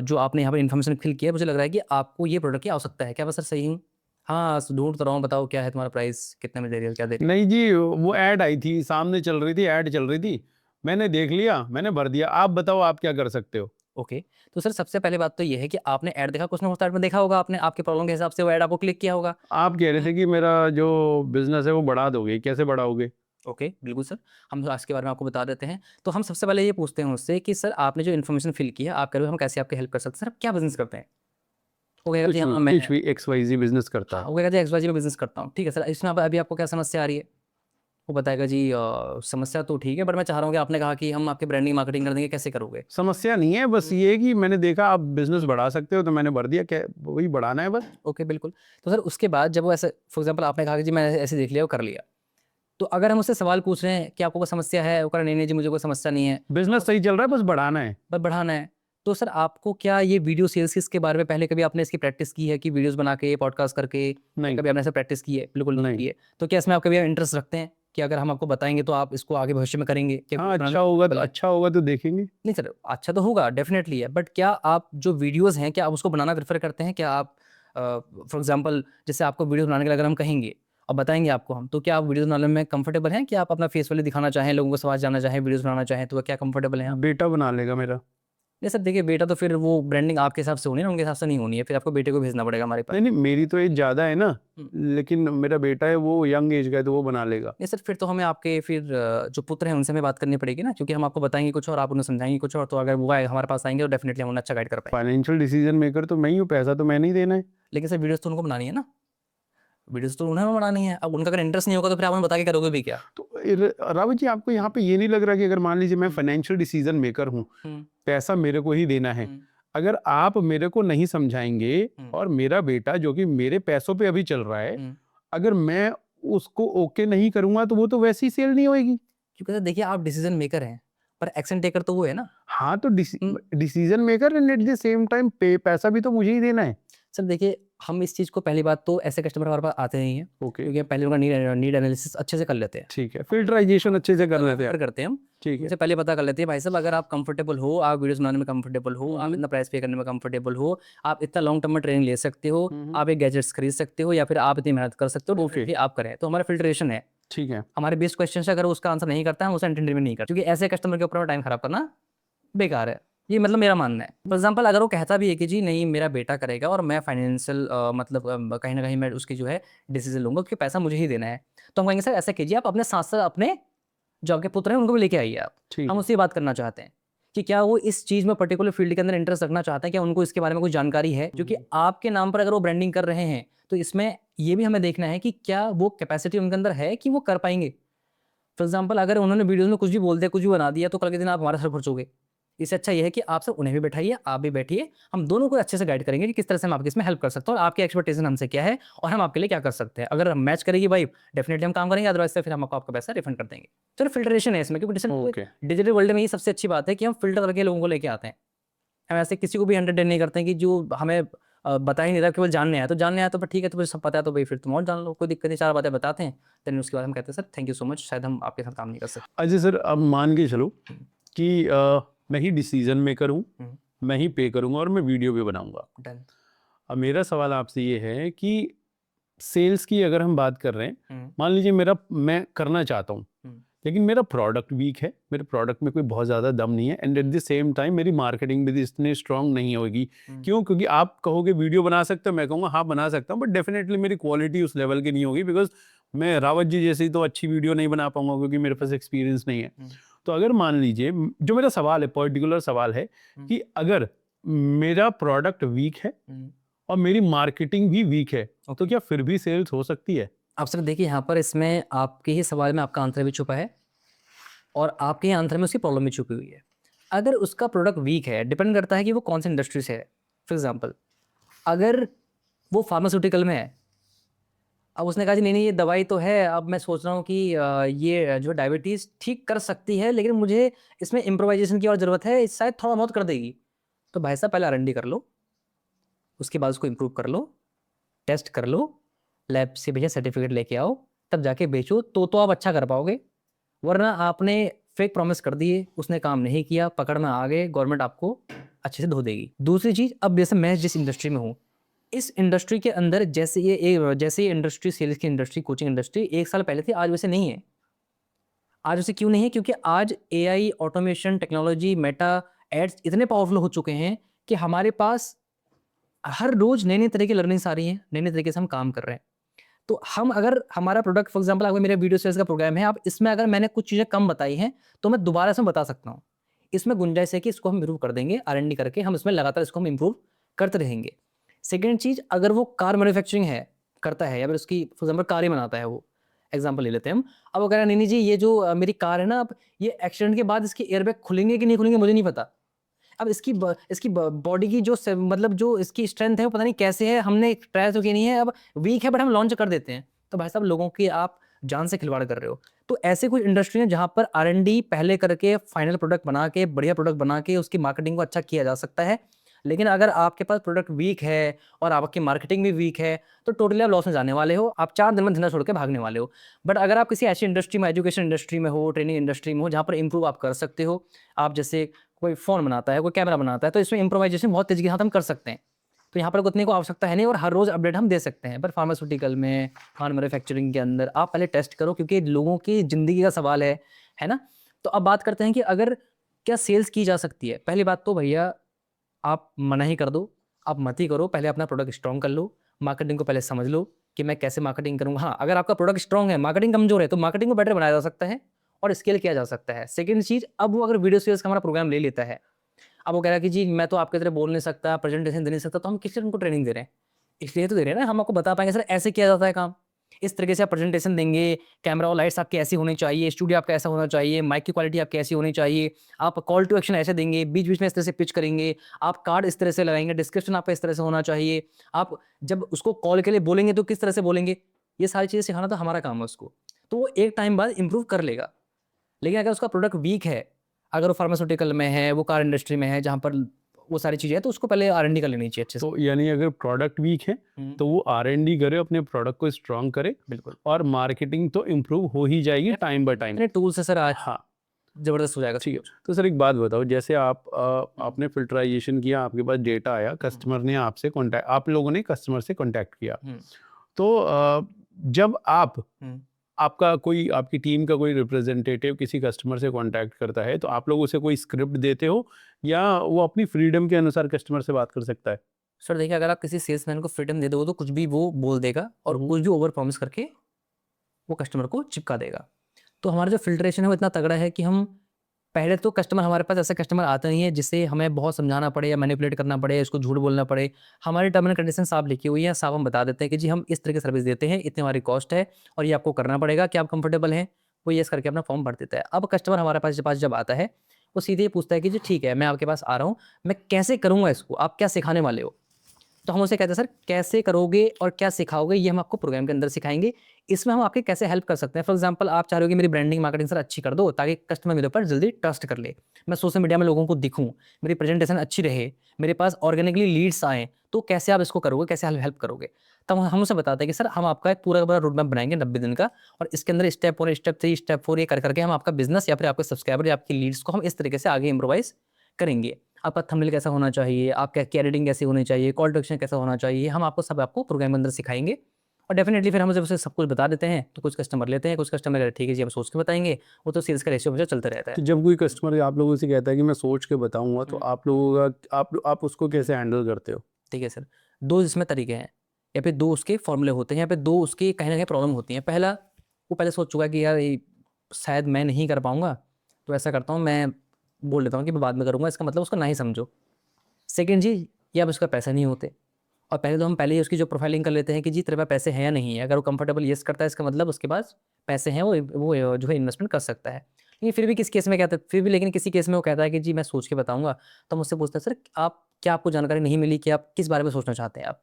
जो आपने यहाँ पर इन्फॉर्मेशन फिल किया है मुझे लग रहा है कि आपको ये प्रोडक्ट की आवश्यकता है। क्या मैं सर सही हूँ? हाँ, ढूँढ तो रहा हूँ, बताओ क्या है तुम्हारा प्राइस? कितने में दे रही हो? क्या दे रही हो? नहीं जी, वो ऐड आई थी, सामने चल रही थी, ऐड चल रही थी। मैंने देख लिया, मैंने भर दिया। आप बताओ आप क्या कर सकते हो? ओके, तो सर सबसे पहले बात तो ये है कि आपने ऐड देखा, कुछ ना कुछ ऐड में देखा होगा आपने, आपके प्रॉब्लम के हिसाब से वो ऐड आपको क्लिक किया होगा। आप कह रहे थे कि मेरा जो बिजनेस है वो बढ़ा दोगे, कैसे बढ़ाओगे? ओके, बिल्कुल सर, हम आज के बारे में आपको बता देते हैं। तो हम सबसे पहले ये पूछते हैं उससे कि सर आपने जो इन्फॉर्मेशन फिल की है, आप कह रहे हो हम कैसे आपकी हेल्प कर सकते हैं। सर आप क्या बिज़नेस करते हैं? वो कहेगा जी हाँ, मैं कुछ भी XYZ बिजनेस करता हाँ, है। वो कहेगा जी एक्स-वाई-ज़ेड में बिज़नेस करता हूँ। ठीक है सर, इसमें अब अभी आपको क्या समस्या आ रही है? वो बताएगा जी समस्या तो ठीक है, बट मैं चाह रहा हूँ कि आपने कहा कि हम आपकी ब्रांडिंग मार्केटिंग कर देंगे, कैसे करोगे? समस्या नहीं है, बस ये है कि मैंने देखा आप बिजनेस बढ़ा सकते हो तो मैंने भर दिया, क्या वही बढ़ाना है बस। ओके, बिल्कुल। तो सर उसके बाद जब वो ऐसे फॉर एग्ज़ाम्पल आपने कहा कि जी मैंने ऐसे देख लिया और कर लिया। तो अगर हम उससे सवाल पूछ रहे हैं कि आपको कोई समस्या है? वो कह रहा नहीं, नहीं जी मुझे कोई समस्या नहीं है, बिजनेस सही चल रहा है, बस बढ़ाना है। बस बढ़ाना है। तो सर आपको क्या ये वीडियो सेल्स इसके बारे में पहले कभी आपने इसकी प्रैक्टिस की है कि वीडियोज़ बना के, पॉडकास्ट करके, नहीं। कभी आपने ऐसे प्रैक्टिस की है? बिल्कुल नहीं नहीं। की है। तो क्या इसमें आप कभी इंटरेस्ट रखते हैं कि अगर हम आपको बताएँगे तो आप इसको आगे भविष्य में करेंगे? क्या हाँ, बनाने वाले हैं? अच्छा होगा तो देखेंगे। नहीं सर, अच्छा तो होगा डेफ़िनेटली है, बट क्या आप जो वीडियोज़ हैं, क्या आप उसको बनाना प्रेफ़र करते हैं? क्या आप फॉर एग्ज़ाम्पल जैसे आपको वीडियो बनाने के लिए अगर हम कहेंगे और बताएँगे आपको हम, तो क्या आप वीडियोज़ बनाने में कंफ़र्टेबल हैं? कि आप अपना फेस वैल्यू दिखाना चाहें, लोगों को समझ जाना चाहें, वीडियोज़ बनाना चाहें, तो क्या कंफ़र्टेबल हैं आप? बेटा बना लेगा मेरा। नहीं सर देखिए, बेटा तो फिर वो ब्रांडिंग आपके हिसाब से होनी है ना, उनके हिसाब से नहीं होनी है, फिर आपको बेटे को भेजना पड़ेगा हमारे पास। नहीं, नहीं, मेरी तो एज ज़्यादा है ना, हुँ। लेकिन मेरा बेटा है वो यंग एज का है तो वो बना लेगा। नहीं सर, फिर तो हमें आपके फिर जो पुत्र हैं उनसे हमें बात करनी पड़ेगी ना, क्योंकि हम आपको बताएँगे कुछ और आप उन्हें समझाएँगे कुछ और, तो अगर वो आए हमारे पास आएँगे तो डेफ़िनेटली हम उन्हें अच्छा गाइड कर पाएँगे। फाइनेंशियल डिसीजन मेकर तो मैं ही हूँ, पैसा तो मैंने ही देना है। लेकिन सर वीडियोज़ तो उनको बनानी है ना, वीडियोज़ तो उन्हें बनानी है। अब उनका अगर इंटरेस्ट नहीं होगा तो फिर आप उन्हें बता के करोगे भी क्या? तो रावत जी, आपको यहाँ पे ये नहीं लग रहा कि अगर मान लीजिए मैं हुँ। फाइनेंशियल डिसीजन मेकर हूँ, हुँ, पैसा मेरे को ही देना है। हुँ, अगर आप मेरे को नहीं समझाएँगे हुँ, और मेरा बेटा जो कि मेरे पैसों पे अभी चल रहा है, हुँ। अगर मैं उसको ओके नहीं करूँगा तो वो तो वैसे ही सेल नहीं होएगी। क्योंकि सर देखिए आप डिसीज़न मेकर हैं, पर एक्शन टेकर तो वो है ना। हाँ, तो हुँ। Decision maker and at the same time पे पैसा भी तो मुझे ही देना है। सर देखिए, हम इस चीज़ को पहली बात तो ऐसे कस्टमर हमारे पास आते नहीं हैं, ओके, क्योंकि हम पहले उनका नीड एनालिसिस अच्छे से कर लेते हैं। ठीक है। फ़िल्टराइज़ेशन अच्छे से कर लेते हैं। फिल्टर करते हैं हम, ठीक है। उनसे पहले पता कर लेते हैं भाई साहब अगर आप कंफर्टेबल हो, आप वीडियोज़ बनाने में कंफर्टेबल हो, आप इतना प्राइस पे करने में कंफर्टेबल हो, आप इतना लॉन्ग टर्म में ट्रेनिंग ले सकते हो, हुँ, हुँ। आप ये गैजेट्स खरीद सकते हो या फिर आप इतनी मेहनत कर सकते हो, ओके, डेफिनिटली आप करें। तो हमारा फ़िल्ट्रेशन है, ठीक है। हमारे बेस्ड क्वेश्चन से अगर वो उसका आंसर नहीं करता है, हम उसे एंटरटेनमेंट नहीं करते, क्योंकि ऐसे कस्टमर के ऊपर हमें टाइम खराब करना बेकार है। ये मतलब मेरा मानना है। फॉर एग्ज़ाम्पल अगर वो कहता भी है कि जी नहीं मेरा बेटा करेगा और मैं फाइनेंशियल मतलब कहीं न कहीं मैं उसकी जो है डिसीज़न लूँगा क्योंकि पैसा मुझे ही देना है। तो हम कहेंगे सर ऐसा कीजिए आप अपने साथ-साथ अपने जो आपके पुत्र हैं उनको भी लेके आइए आप। ठीक हम है। उससे ये बात करना चाहते हैं कि क्या वो इस चीज़ में पर्टिकुलर फ़ील्ड के अंदर इंटरेस्ट रखना चाहते हैं? क्या उनको इसके बारे में कोई जानकारी है? क्योंकि हुँ, आपके नाम पर अगर वो ब्रांडिंग कर रहे हैं, तो इसमें ये भी हमें देखना है कि क्या वो कैपेसिटी उनके अंदर है कि वो कर पाएँगे? फॉर एग्ज़ाम्पल अगर उन्होंने वीडियोज़ में कुछ भी बोल दिया, कुछ भी बना दिया, तो कल के दिन आप हमारा सर खर्चोगे। इससे अच्छा ये है कि आप सब उन्हें भी बैठाइए, आप भी बैठिए, हम दोनों को अच्छे से गाइड करेंगे कि किस तरह से हम आपकी इसमें हेल्प कर सकते हैं और आपकी एक्सपेक्टेशन हमसे क्या है और हम आपके लिए क्या कर सकते हैं। अगर मैच करेगी वाइब, डेफिनिटली हम काम करेंगे, अदरवाइज़ से फिर हम आपको आपका पैसा रिफंड कर देंगे। चलो फ़िल्ट्रेशन है इसमें क्योंकि ओके। डिजिटल वर्ल्ड में ये सबसे अच्छी बात है कि हम फ़िल्टर करके लोगों को लेके आते हैं। हम ऐसे किसी को भी एंटरटेन नहीं करते हैं कि जो हमें बता ही नहीं रहा, केवल जानने आया। तो जानने आया तो फिर ठीक है, तुम्हें सब पता है तो भई फिर तुम और जान लो, कोई दिक्कत नहीं, 4 बातें बताते हैं। देन उसके बाद हम कहते हैं sir thank you so much, शायद हम आपके साथ काम नहीं कर सकते। अच्छा सर, अब मान के चलो कि मैं ही डिसीजन मेकर हूँ, हुँ, मैं ही पे करूँगा और मैं वीडियो भी बनाऊँगा। डन। अब मेरा सवाल आपसे ये है कि सेल्स की अगर हम बात कर रहे हैं, हुँ, मान लीजिए मैं करना चाहता हूँ, हुँ, लेकिन मेरा प्रोडक्ट वीक है, मेरे प्रोडक्ट में कोई बहुत ज़्यादा दम नहीं है and at the same time मेरी मार्केटिंग भी इतनी स्ट्रांग नहीं होगी। हुँ, क्यों? क्योंकि आप कहोगे वीडियो बना सकते हो, मैं कहूँगा हाँ बना सकता हूँ, बट डेफिनेटली मेरी क्वालिटी उस लेवल की नहीं होगी बिकॉज़ मैं रावत जी जैसी तो अच्छी वीडियो नहीं बना पाऊँगा क्योंकि मेरे पास एक्सपीरियंस नहीं है। हुँ, तो अगर मान लीजिए जो मेरा सवाल है, पर्टिकुलर सवाल है हुँ, कि अगर मेरा प्रोडक्ट वीक है हुँ, और मेरी मार्केटिंग भी वीक है, तो ओके। क्या फिर भी सेल्स हो सकती है? अब सर देखिए यहाँ पर इसमें आपके ही सवाल में आपका आंसर भी छुपा है और आपके ही आंसर में उसकी प्रॉब्लम भी छुपी हुई है। अगर उसका प्रोडक्ट वीक है, डिपेंड करता है कि वो कौन-सी इंडस्ट्री से है। फॉर एग्ज़ाम्पल अगर वो फार्मास्यूटिकल में है, अब उसने कहा जी नहीं, नहीं ये दवाई तो है, अब मैं सोच रहा हूँ कि ये जो डायबिटीज़ ठीक कर सकती है, लेकिन मुझे इसमें इम्प्रोवाइज़ेशन की और ज़रूरत है, शायद थोड़ा बहुत कर देगी। तो भाई साहब पहले आर-एन-डी कर लो, उसके बाद उसको इम्प्रूव कर लो, टेस्ट कर लो, लैब से भैया सर्टिफ़िकेट लेके आओ, तब जाके बेचो, तो आप अच्छा कर पाओगे। वरना आपने फेक प्रॉमिस कर दिए, उसने काम नहीं किया, पकड़ में आ गए, गवर्नमेंट आपको अच्छे से धो देगी। दूसरी चीज़, अब जैसे मैं जिस इंडस्ट्री में हूँ, इस इंडस्ट्री के अंदर जैसे ये इंडस्ट्री सेल्स की इंडस्ट्री, कोचिंग इंडस्ट्री 1 साल पहले थी, आज वैसे नहीं है। आज वैसे क्यों नहीं है? क्योंकि आज AI, automation, technology, Meta ads इतने पावरफुल हो चुके हैं कि हमारे पास हर रोज नई नई तरह की लर्निंग्स आ रही हैं, नए नए तरीके से हम काम कर रहे हैं। तो हम अगर हमारा प्रोडक्ट फॉर एग्जांपल अगर मेरा वीडियो सेल्स का प्रोग्राम है, अब इसमें अगर मैंने कुछ चीज़ें कम बताई हैं, तो मैं दोबारा इसमें बता सकता हूँ। इसमें गुंजाइश है कि इसको हम इम्प्रूव कर देंगे, R&D करके हम इसमें लगातार इसको हम इम्प्रूव करते रहेंगे। सेकंड चीज़, अगर वो कार मैन्युफैक्चरिंग है करता है या फिर उसकी फॉर एग्जांपल कार ही बनाता है वो, एग्जांपल ले लेते हैं हम। अब अगर नहीं जी ये जो मेरी कार है ना, अब ये एक्सीडेंट के बाद इसके एयरबैग खुलेंगे कि नहीं खुलेंगे मुझे नहीं पता। अब इसकी बॉडी की जो मतलब जो इसकी स्ट्रेंथ है वो पता नहीं कैसे है, हमने ट्राई तो की नहीं है, अब वीक है बट हम लॉन्च कर देते हैं। तो भाई साहब लोगों की आप जान से खिलवाड़ कर रहे हो। तो ऐसे कुछ इंडस्ट्री है जहाँ पर R&D पहले करके फाइनल प्रोडक्ट बना के बढ़िया प्रोडक्ट बना के उसकी मार्केटिंग को अच्छा किया जा सकता है। लेकिन अगर आपके पास प्रोडक्ट वीक है और आपकी मार्केटिंग भी वीक है तो टोटली आप लॉस में जाने वाले हो, आप 4 दिन में धंधा छोड़ के भागने वाले हो। बट अगर आप किसी ऐसी इंडस्ट्री में, एजुकेशन इंडस्ट्री में हो, ट्रेनिंग इंडस्ट्री में हो जहाँ पर इंप्रूव आप कर सकते हो, आप जैसे कोई फ़ोन बनाता है, कोई कैमरा बनाता है, तो इसमें इम्प्रोवाइज़ेशन बहुत तेज़ी के साथ हम कर सकते हैं। तो यहाँ पर उतने को आवश्यकता है नहीं और हर रोज़ अपडेट हम दे सकते हैं। पर फार्मास्यूटिकल में, कार मैन्युफैक्चरिंग के अंदर आप पहले टेस्ट करो क्योंकि लोगों की ज़िंदगी का सवाल है ना? तो अब बात करते हैं कि अगर क्या सेल्स की जा सकती है? पहली बात तो भैया आप मना ही कर दो, आप मत ही करो, पहले अपना प्रोडक्ट स्ट्रॉन्ग कर लो, मार्केटिंग को पहले समझ लो कि मैं कैसे मार्केटिंग करूँगा। हाँ, अगर आपका प्रोडक्ट स्ट्रॉन्ग है, मार्केटिंग कमज़ोर है, तो मार्केटिंग को बेटर बनाया जा सकता है और स्केल किया जा सकता है। सेकंड चीज़, अब वो अगर वीडियो सेल्स का हमारा प्रोग्राम ले लेता है, अब वो कह रहा है कि जी मैं तो आपकी तरह बोल नहीं सकता, प्रेजेंटेशन दे नहीं सकता, तो हम किस लिए उनको ट्रेनिंग दे रहे हैं? इसलिए तो दे रहे हैं ना, हम आपको बता पाएँगे सर ऐसे किया जाता है काम। इस तरीके से आप प्रेजेंटेशन देंगे, कैमरा और लाइट्स आपकी ऐसी होनी चाहिए, स्टूडियो आपका ऐसा होना चाहिए, माइक की क्वालिटी आपकी ऐसी होनी चाहिए, आप कॉल टू एक्शन ऐसे देंगे, बीच-बीच में इस तरह से पिच करेंगे, आप कार्ड इस तरह से लगाएँगे, डिस्क्रिप्शन आपका इस तरह से होना चाहिए, आप जब उसको कॉल के लिए बोलेंगे तो किस तरह से बोलेंगे, ये सारी चीज़ें सिखाना तो हमारा काम है उसको। तो वो एक टाइम बाद इम्प्रूव कर लेगा। लेकिन अगर उसका प्रोडक्ट वीक है, अगर वो फार्मास्यूटिकल में है, वो कार इंडस्ट्री में है, जहाँ पर वो सारी चीज़ें हैं, तो उसको पहले R&D कर लेनी चाहिए अच्छे से। तो यानी अगर प्रोडक्ट वीक है तो वो R&D करे, अपने प्रोडक्ट को स्ट्रॉन्ग करे बिल्कुल। और मार्केटिंग तो इम्प्रूव हो ही जाएगी टाइम बाय टाइम। इतने टूल्स हैं सर आज, हाँ, ज़बरदस्त हो जाएगा सब ठीक है। कुछ। तो सर एक बात बताओ, जैसे आपने फ़िल्टराइज़ेशन किया, आपके पास डेटा आया, कस्टमर ने आपसे कॉन्टैक्ट, आप लोगों ने कस्टमर से कॉन्टैक्ट किया। हुँ, तो जब हुँ। आपका कोई, आपकी टीम का कोई रिप्रेजेंटेटिव किसी कस्टमर से कॉन्टैक्ट करता है, तो आप लोग उसे कोई स्क्रिप्ट देते हो या वो अपनी फ्रीडम के अनुसार कस्टमर से बात कर सकता है? सर देखिए, अगर आप किसी सेल्समैन को फ्रीडम दे दोगे तो कुछ भी वो बोल देगा और हुँ। कुछ भी ओवर प्रॉमिस करके वो कस्टमर को चिपका देगा। तो हमारा जो फ़िल्ट्रेशन है वो इतना तगड़ा है कि हम पहले तो कस्टमर, हमारे पास ऐसे कस्टमर आते नहीं है जिसे हमें बहुत समझाना पड़े या मैनिपुलेट करना पड़े, इसको झूठ बोलना पड़े। हमारी टर्म एंड कंडीशन साफ लिखी हुई है, साफ हम बता देते हैं कि जी हम इस तरह की सर्विस देते हैं, इतनी हमारी कॉस्ट है और ये आपको करना पड़ेगा। क्या आप कंफर्टेबल हैं? वो येस करके अपना फॉर्म भर देता है। अब कस्टमर हमारे पास जब आता है, वो सीधे ये पूछता है कि जी ठीक है, मैं आपके पास आ रहा हूँ, मैं कैसे करूँगा इसको? आप क्या सिखाने वाले हो? तो हम उसे कहते हैं सर कैसे करोगे और क्या सिखाओगे ये हम आपको प्रोग्राम के अंदर सिखाएँगे। इसमें हम आपकी कैसे हेल्प कर सकते हैं। फॉर एग्ज़ाम्पल आप चाह रहे हो कि मेरी ब्रांडिंग मार्केटिंग सर अच्छी कर दो ताकि कस्टमर मेरे ऊपर जल्दी ट्रस्ट कर ले। मैं सोशल मीडिया में लोगों को दिखूँ, मेरी प्रेज़ेंटेशन अच्छी रहे, मेरे पास ऑर्गेनिकली लीड्स आएँ, तो कैसे आप इसको करोगे, कैसे हेल्प करोगे? तब हम उसे बताते हैं कि सर हम आपका एक पूरा का पूरा रोड मैप बनाएँगे 90 दिन का और इसके अंदर स्टेप 1, स्टेप 3, स्टेप 4 ये कर के हम आपका बिज़नेस या फिर आपके सब्सक्राइबर या आपकी लीड्स को हम इस तरीके से आगे इम्प्रोवाइज़ करेंगे। आपका थंबनेल कैसा होना चाहिए, आपका एडिटिंग कैसी होनी चाहिए, कॉल टू एक्शन कैसा होना चाहिए, हम आपको प्रोग्राम के अंदर सिखाएँगे और डेफिनिटली फिर हम जब उसे सब कुछ बता देते हैं, तो कुछ कस्टमर लेते हैं, कुछ कस्टमर कहते हैं ठीक है जी, हम सोच के बताएँगे, वो तो सेल्स का रेशियो हमेशा चलता रहता है। तो जब कोई कस्टमर आप लोगों से कहता है कि मैं सोच के बताऊँगा, तो हुँ। आप लोगों का आप उसको कैसे हैंडल करते हो? ठीक है सर, 2 इसमें तरीके हैं या फिर 2 उसके फ़ॉर्मूले होते हैं, या फिर 2 उसकी कहीं न कहीं प्रॉब्लम होती है। पहला, वो पहले सोच चुका है कि यार ये शायद मैं नहीं कर पाऊँगा, तो ऐसा करता हूँ मैं बोल देता हूँ कि मैं बाद में करूँगा, इसका मतलब उसको ना ही समझो। सेकंड चीज़, ये अब उसका पैसे नहीं होते और पहले तो हम पहले ही उसकी जो प्रोफाइलिंग कर लेते हैं कि जी तेरे पास पैसे हैं या नहीं है। अगर वो कंफर्टेबल येस करता है इसका मतलब उसके पास पैसे हैं, वो जो है इन्वेस्टमेंट कर सकता है। लेकिन फिर भी किस केस में कहता है, फिर भी लेकिन किसी केस में वो कहता है कि जी मैं सोच के बताऊँगा, तो हम उससे पूछते हैं सर आप क्या, आपको जानकारी नहीं मिली कि आप किस बारे में सोचना चाहते हैं आप?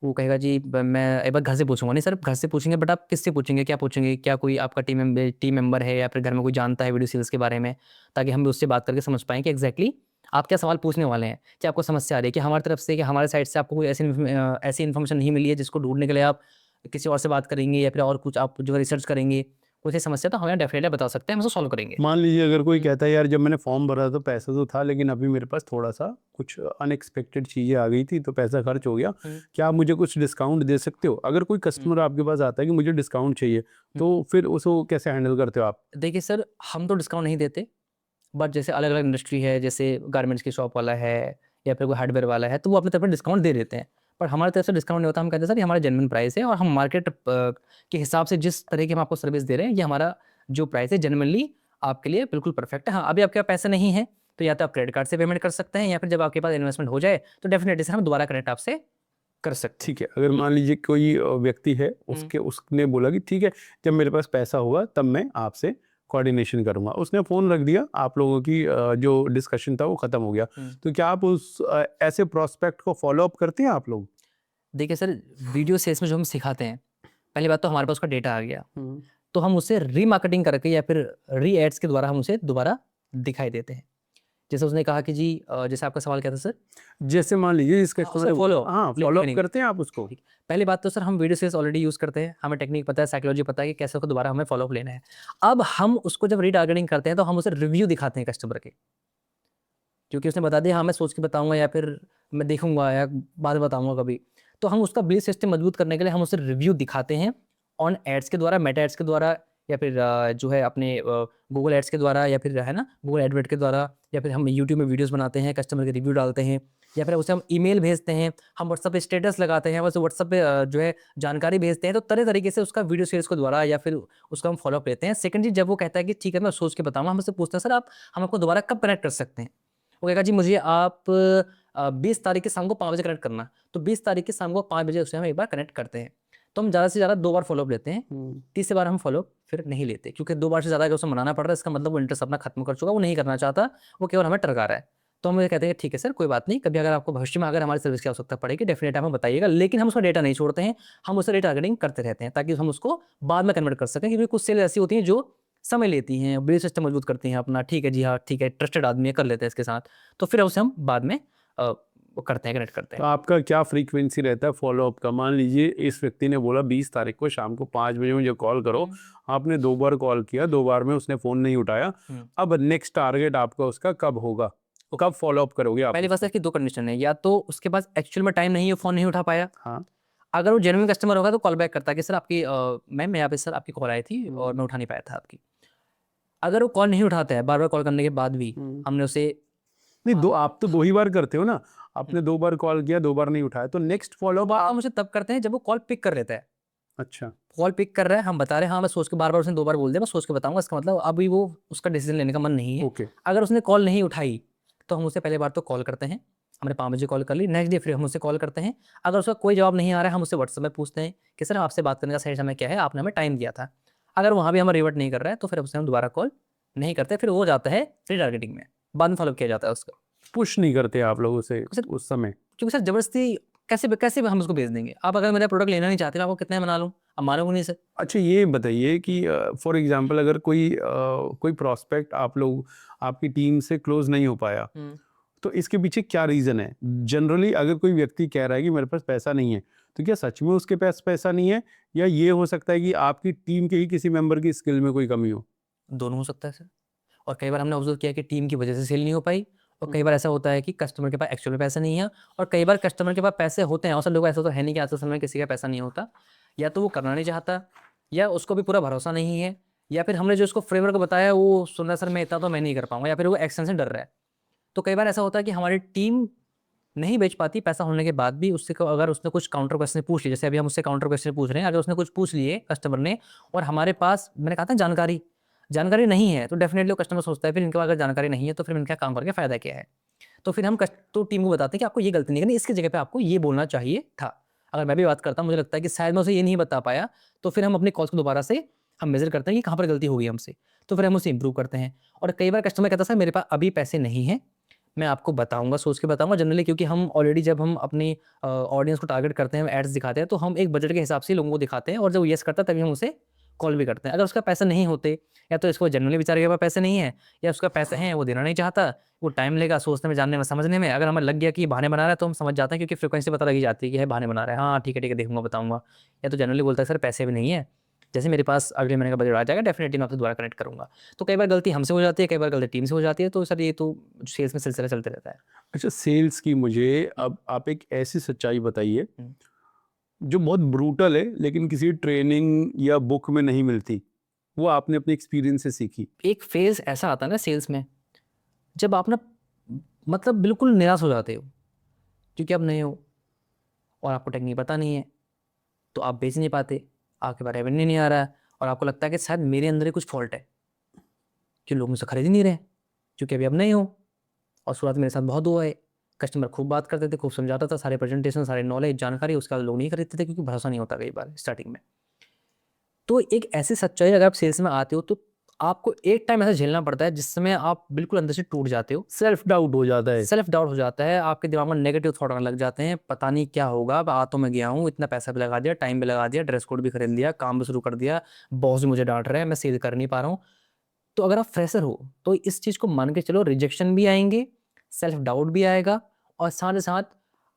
वो कहेगा जी मैं एक बार घर से पूछूँगा। नहीं सर, घर से पूछेंगे बट आप किससे पूछेंगे, क्या पूछेंगे? क्या कोई आपका टीम मेंबर है या फिर घर में कोई जानता है वीडियो सेल्स के बारे में? ताकि हम भी उससे बात करके समझ पाएँ कि एग्ज़ैक्टली आप क्या सवाल पूछने वाले हैं? क्या आपको समस्या आ रही है? कि हमारी तरफ से, कि हमारे साइड से आपको कोई ऐसी इन्फॉर्मेशन नहीं मिली है जिसको ढूँढने के लिए आप किसी और से बात करेंगे या फिर और कुछ आप जो है रिसर्च करेंगे? कोई ऐसी समस्या तो हमें डेफिनिटली बता सकते हैं, हम उसको सॉल्व करेंगे। मान लीजिए अगर कोई हुँ, कहता है यार जब मैंने फॉर्म भरा तो पैसा तो था, लेकिन अभी मेरे पास थोड़ा-सा कुछ अनएक्सपेक्टेड चीज़ें आ गई थी तो पैसा खर्च हो गया। हुँ, क्या आप मुझे कुछ डिस्काउंट दे सकते हो? अगर कोई हुँ, कस्टमर आपके पास आता है कि मुझे डिस्काउंट चाहिए, हुँ। तो फिर उसको कैसे हैंडल करते हो आप? देखिए सर, हम तो डिस्काउंट नहीं देते। बट जैसे अलग अलग इंडस्ट्री है, जैसे गारमेंट्स की शॉप वाला है या फिर कोई हार्डवेयर वाला है, तो वो अपनी तरफ से डिस्काउंट दे देते हैं। पर हमारी तरफ से डिस्काउंट नहीं होता। हम कहते हैं सर ये हमारा जेन्युइन प्राइस है और हम मार्केट के हिसाब से जिस तरह की हम आपको सर्विस दे रहे हैं, ये हमारा जो प्राइस है जेन्युइनली आपके लिए बिल्कुल परफेक्ट है। हाँ, अभी आपके पास पैसे नहीं है तो या तो आप क्रेडिट कार्ड से पेमेंट कर सकते हैं, या फिर जब आपके पास इन्वेस्टमेंट हो जाए तो डेफिनेटली सर हम दोबारा कनेक्ट आपसे कर सकते ठीक है, अगर मान लीजिए कोई व्यक्ति है, उसने बोला कि ठीक है, जब मेरे पास पैसा होगा तब मैं आपसे कोऑर्डिनेशन करूंगा, उसने फ़ोन रख दिया, आप लोगों की जो डिस्कशन था वो ख़त्म हो गया, हैं। तो क्या आप उस ऐसे प्रोस्पेक्ट को फॉलो अप करते हैं आप लोग? देखिए सर, वीडियो सेल्स में जो हम सिखाते हैं, पहली बात तो हमारे पास उसका डेटा आ गया, तो हम उसे रीमार्केटिंग करके या फिर री एड्स के द्वारा हम उसे दोबारा दिखाई देते हैं। जैसे उसने कहा कि जी जैसे आपका सवाल क्या था सर? जैसे मान लीजिए इसका उसे follow फॉलो अप नहीं करते हैं आप उसको? ठीक। पहली बात तो सर हम वीडियो सेल्स ऑलरेडी यूज़ करते हैं, हमें टेक्निक पता है, साइकोलॉजी पता है कि कैसे उसको दोबारा हमें फॉलो अप लेना है। अब हम उसको जब रीटारगेटिंग करते हैं तो हम उसे रिव्यू दिखाते हैं कस्टमर के, क्योंकि उसने बता दिया हाँ मैं सोच के बताऊँगा या फिर मैं देखूँगा या बाद में बताऊँगा कभी। तो हम उसका बिलीफ सिस्टम मजबूत करने के लिए हम उसे रिव्यू दिखाते हैं ऑन एड्स के द्वारा, मेटा एड्स के द्वारा, या फिर जो है अपने गूगल एड्स के द्वारा, या फिर है ना गूगल एडवर्ड के द्वारा, या फिर हम यूट्यूब में वीडियोस बनाते हैं, कस्टमर के रिव्यू डालते हैं, या फिर उसे हम ईमेल भेजते हैं, हम व्हाट्सएप पे स्टेटस लगाते हैं, उसे व्हाट्सएप पे जो है जानकारी भेजते हैं। तो तरह तरीके से उसका वीडियो सेल्स के द्वारा या फिर उसका हम फॉलोअप लेते हैं। सेकंड चीज़, जब वो कहता है कि ठीक है मैं सोच के बताऊँगा, हम उससे पूछते हैं सर आप हम आपको दोबारा कब कनेक्ट कर सकते हैं? वो कहेगा जी मुझे आप 20 तारीख के शाम को 5 बजे कनेक्ट करना है। तो 20 तारीख के शाम को 5 बजे उसे हम एक बार कनेक्ट करते हैं। तो हम ज़्यादा से ज़्यादा 2 बार फॉलोअप लेते हैं। तीसरी बार हम फॉलोअप फिर नहीं लेते, क्योंकि 2 बार से ज़्यादा अगर उसे मनाना पड़ रहा है, इसका मतलब वो इंटरेस्ट अपना खत्म कर चुका है, वो नहीं करना चाहता, वो केवल हमें टरका रहा है। तो हम ये कहते हैं ठीक है सर कोई बात नहीं, कभी अगर आपको भविष्य में अगर हमारी सर्विस की आवश्यकता पड़ेगी डेफिनेट हमें बताइएगा, लेकिन हम उसका डेटा नहीं छोड़ते हैं, हम उसे रिटारगेटिंग करते रहते हैं ताकि हम उसको बाद में कन्वर्ट कर सकें, क्योंकि कुछ सेल ऐसी होती हैं जो समय लेती हैं, बिलीफ सिस्टम मजबूत करती हैं अपना, ठीक है जी हाँ, ठीक है ट्रस्टेड आदमी है, कर लेते हैं इसके साथ, तो फिर उसे हम बाद में वो करते हैं, कनेक्ट करते तो हैं। आपका क्या फ्रीक्वेंसी रहता है फॉलोअप का? मान लीजिए इस व्यक्ति ने बोला 20 तारीख को शाम को 5 बजे मुझे कॉल करो, आपने 2 बार कॉल किया, 2 बार में उसने फ़ोन नहीं उठाया, अब नेक्स्ट टारगेट आपका उसका कब होगा? कब फॉलोअप करोगे आप पहली बात उसको? है कि 2 कंडीशन है, या तो उसके पास एक्चुअल में टाइम नहीं है, फ़ोन नहीं उठा पाया। हाँ। अगर वो जेन्युइन कस्टमर होगा तो कॉल बैक करता है कि सर आपकी मैम यहाँ पे सर आपकी कॉल आई थी और मैं उठा नहीं पाया था आपकी। अगर वो कॉल नहीं उठाता है, बार-बार कॉल करने के बाद भी, हमने उसे नहीं, दो आप तो 2 ही बार करते हो ना, आपने 2 बार कॉल किया, 2 बार नहीं उठाया, तो नेक्स्ट फॉलोअप बात हम उसे तब करते हैं जब वो कॉल पिक कर लेता है। अच्छा। कॉल पिक कर रहा है, हम बता रहे हैं हाँ मैं सोच के, बार-बार उसने 2 बार बोल दिया, मैं सोच के बताऊँगा, इसका मतलब अभी वो उसका डिसीज़न लेने का मन नहीं है। ओके। अगर उसने कॉल नहीं उठाई, तो हम उसे पहली बार तो कॉल करते हैं, हमने 5 बजे कॉल कर ली, नेक्स्ट डे फिर हम उसे कॉल करते हैं। अगर उसका कोई जवाब नहीं आ रहा है, हम उससे व्हाट्सएप में पूछते हैं कि सर आपसे बात करने का सही समय क्या है? आपने हमें टाइम दिया था। अगर वहाँ भी हमें रिवर्ट नहीं कर रहा है, तो फिर उसे हम दोबारा कॉल नहीं करते, फिर वो जाता है रीटारगेटिंग में, बाद में फॉलो किया जाता है उसका। पुश नहीं करते आप लोग उसे सर उस समय? क्योंकि सर ज़बरदस्ती कैसे भी हम उसको भेज देंगे? आप अगर मेरा प्रोडक्ट लेना नहीं चाहते, मैं आपको कितना ही मना लूँ, आप मानोगे नहीं सर। अच्छा, ये बताइए कि फॉर एग्जांपल अगर कोई प्रोस्पेक्ट आप लोग आपकी टीम से क्लोज नहीं हो पाया, तो इसके पीछे क्या रीज़न है? जनरली अगर कोई व्यक्ति कह रहा है कि मेरे पास पैसा नहीं है, तो क्या सच में उसके पास पैसा नहीं है, या ये हो सकता है कि आपकी टीम के ही किसी मेंबर की स्किल में कोई कमी हो? दोनों हो सकता है सर। और कई बार हमने ऑब्जर्व किया कि टीम की वजह से सेल नहीं हो पाई, और कई बार ऐसा होता है कि कस्टमर के पास एक्चुअल में पैसे नहीं है, और कई बार कस्टमर के पास पैसे होते हैं, और सब लोग ऐसा तो है नहीं कि आज के समय में किसी का पैसा नहीं होता, या तो वो करना नहीं चाहता, या उसको भी पूरा भरोसा नहीं है, या फिर हमने जो उसको फ्रेमवर्क बताया वो सुन रहा है सर मैं इतना तो मैं नहीं कर पाऊंगा, या फिर वो एक्शन से डर रहा है। तो कई बार ऐसा होता है कि हमारी टीम नहीं बेच पाती पैसा होने के बाद भी, उससे अगर उसने कुछ काउंटर क्वेश्चन पूछ लिए, जैसे अभी हम उससे काउंटर क्वेश्चन पूछ रहे हैं, अगर उसने कुछ पूछ लिए कस्टमर ने, और हमारे पास मैंने कहा था जानकारी नहीं है, तो डेफिनेटली वो कस्टमर सोचता है फिर इनके पास अगर जानकारी नहीं है तो फिर इनका काम करके फ़ायदा क्या है। तो फिर हम तो टीम को बताते हैं कि आपको ये गलती नहीं करनी, इसकी जगह पे आपको ये बोलना चाहिए था। अगर मैं भी बात करता हूँ, मुझे लगता है कि शायद मैं उसे ये नहीं बता पाया, तो फिर हम अपनी कॉल्स को दोबारा से हम मेज़र करते हैं कि कहाँ पर गलती हो गई हमसे, तो फिर हम उसे इम्प्रूव करते हैं। और कई बार कस्टमर कहता है सर मेरे पास अभी पैसे नहीं हैं, मैं आपको बताऊँगा, सोच के बताऊँगा। जनरली क्योंकि हम ऑलरेडी जब हम अपनी ऑडियंस को टारगेट करते हैं, एड्स दिखाते हैं, तो हम एक बजट के हिसाब से लोगों को दिखाते हैं, और जब वो येस करता है तभी हम उसे कॉल भी करते हैं। अगर उसका पैसे नहीं होते, या तो इसको जनरली बेचारे के पास पैसे नहीं है, या उसका पैसे हैं वो देना नहीं चाहता, वो टाइम लेगा सोचने में, जानने में, समझने में। अगर हमें लग गया कि ये बहाने बना रहा है तो हम समझ जाते हैं, क्योंकि फ्रीक्वेंसी पता लगी जाती है कि ये बहाने बना रहा है। हाँ, ठीक है, देखूँगा, बताऊँगा। या तो जनरली बोलता है सर पैसे भी नहीं है, जैसे मेरे पास अगले महीने का बजट आ जाएगा डेफिनिटली मैं आपसे दोबारा कनेक्ट करूँगा। तो कई बार गलती हमसे हो जाती है, कई बार गलती टीम से हो जाती है, तो सर ये तो सेल्स में सिलसिला चलते रहता है। अच्छा, सेल्स की मुझे अब आप एक ऐसी सच्चाई बताइए हुँ। जो बहुत ब्रूटल है लेकिन किसी ट्रेनिंग या बुक में नहीं मिलती, वो आपने अपने एक्सपीरियंस से सीखी। एक फ़ेज़ ऐसा आता है ना सेल्स में, जब आप ना मतलब बिल्कुल निराश हो जाते हो क्योंकि आप नए हो और आपको टेक्निक पता नहीं है, तो आप बेच नहीं पाते, आपके पास रेवेन्यू नहीं आ रहा है और आपको लगता है कि शायद मेरे अंदर ही कुछ फॉल्ट है कि लोग मुझसे खरीद ही नहीं रहे क्योंकि अभी आप नए हो। और शुरुआत में मेरे साथ बहुत हुआ है, कस्टमर खूब बात करते थे, खूब समझाता था, सारे प्रेजेंटेशन, सारे नॉलेज, जानकारी, उसके बाद लोग नहीं खरीदते थे क्योंकि भरोसा नहीं होता कई बार स्टार्टिंग में। तो एक ऐसी सच्चाई, अगर आप सेल्स में आते हो तो आपको एक टाइम ऐसा झेलना पड़ता है जिस समय आप बिल्कुल अंदर से टूट जाते हो, सेल्फ डाउट हो जाता है। सेल्फ डाउट हो जाता है, आपके दिमाग में नेगेटिव थॉट आने लग जाते हैं, पता नहीं क्या होगा, अब आ तो मैं गया हूँ, इतना पैसा भी लगा दिया, टाइम भी लगा दिया, ड्रेस कोड भी खरीद लिया, काम भी शुरू कर दिया, बॉस भी मुझे डांट रहा है, मैं सेल कर नहीं पा रहा हूँ। तो अगर आप फ्रेशर हो तो इस चीज़ को मान के चलो, रिजेक्शन भी आएंगे, सेल्फ डाउट भी आएगा और साथ ही साथ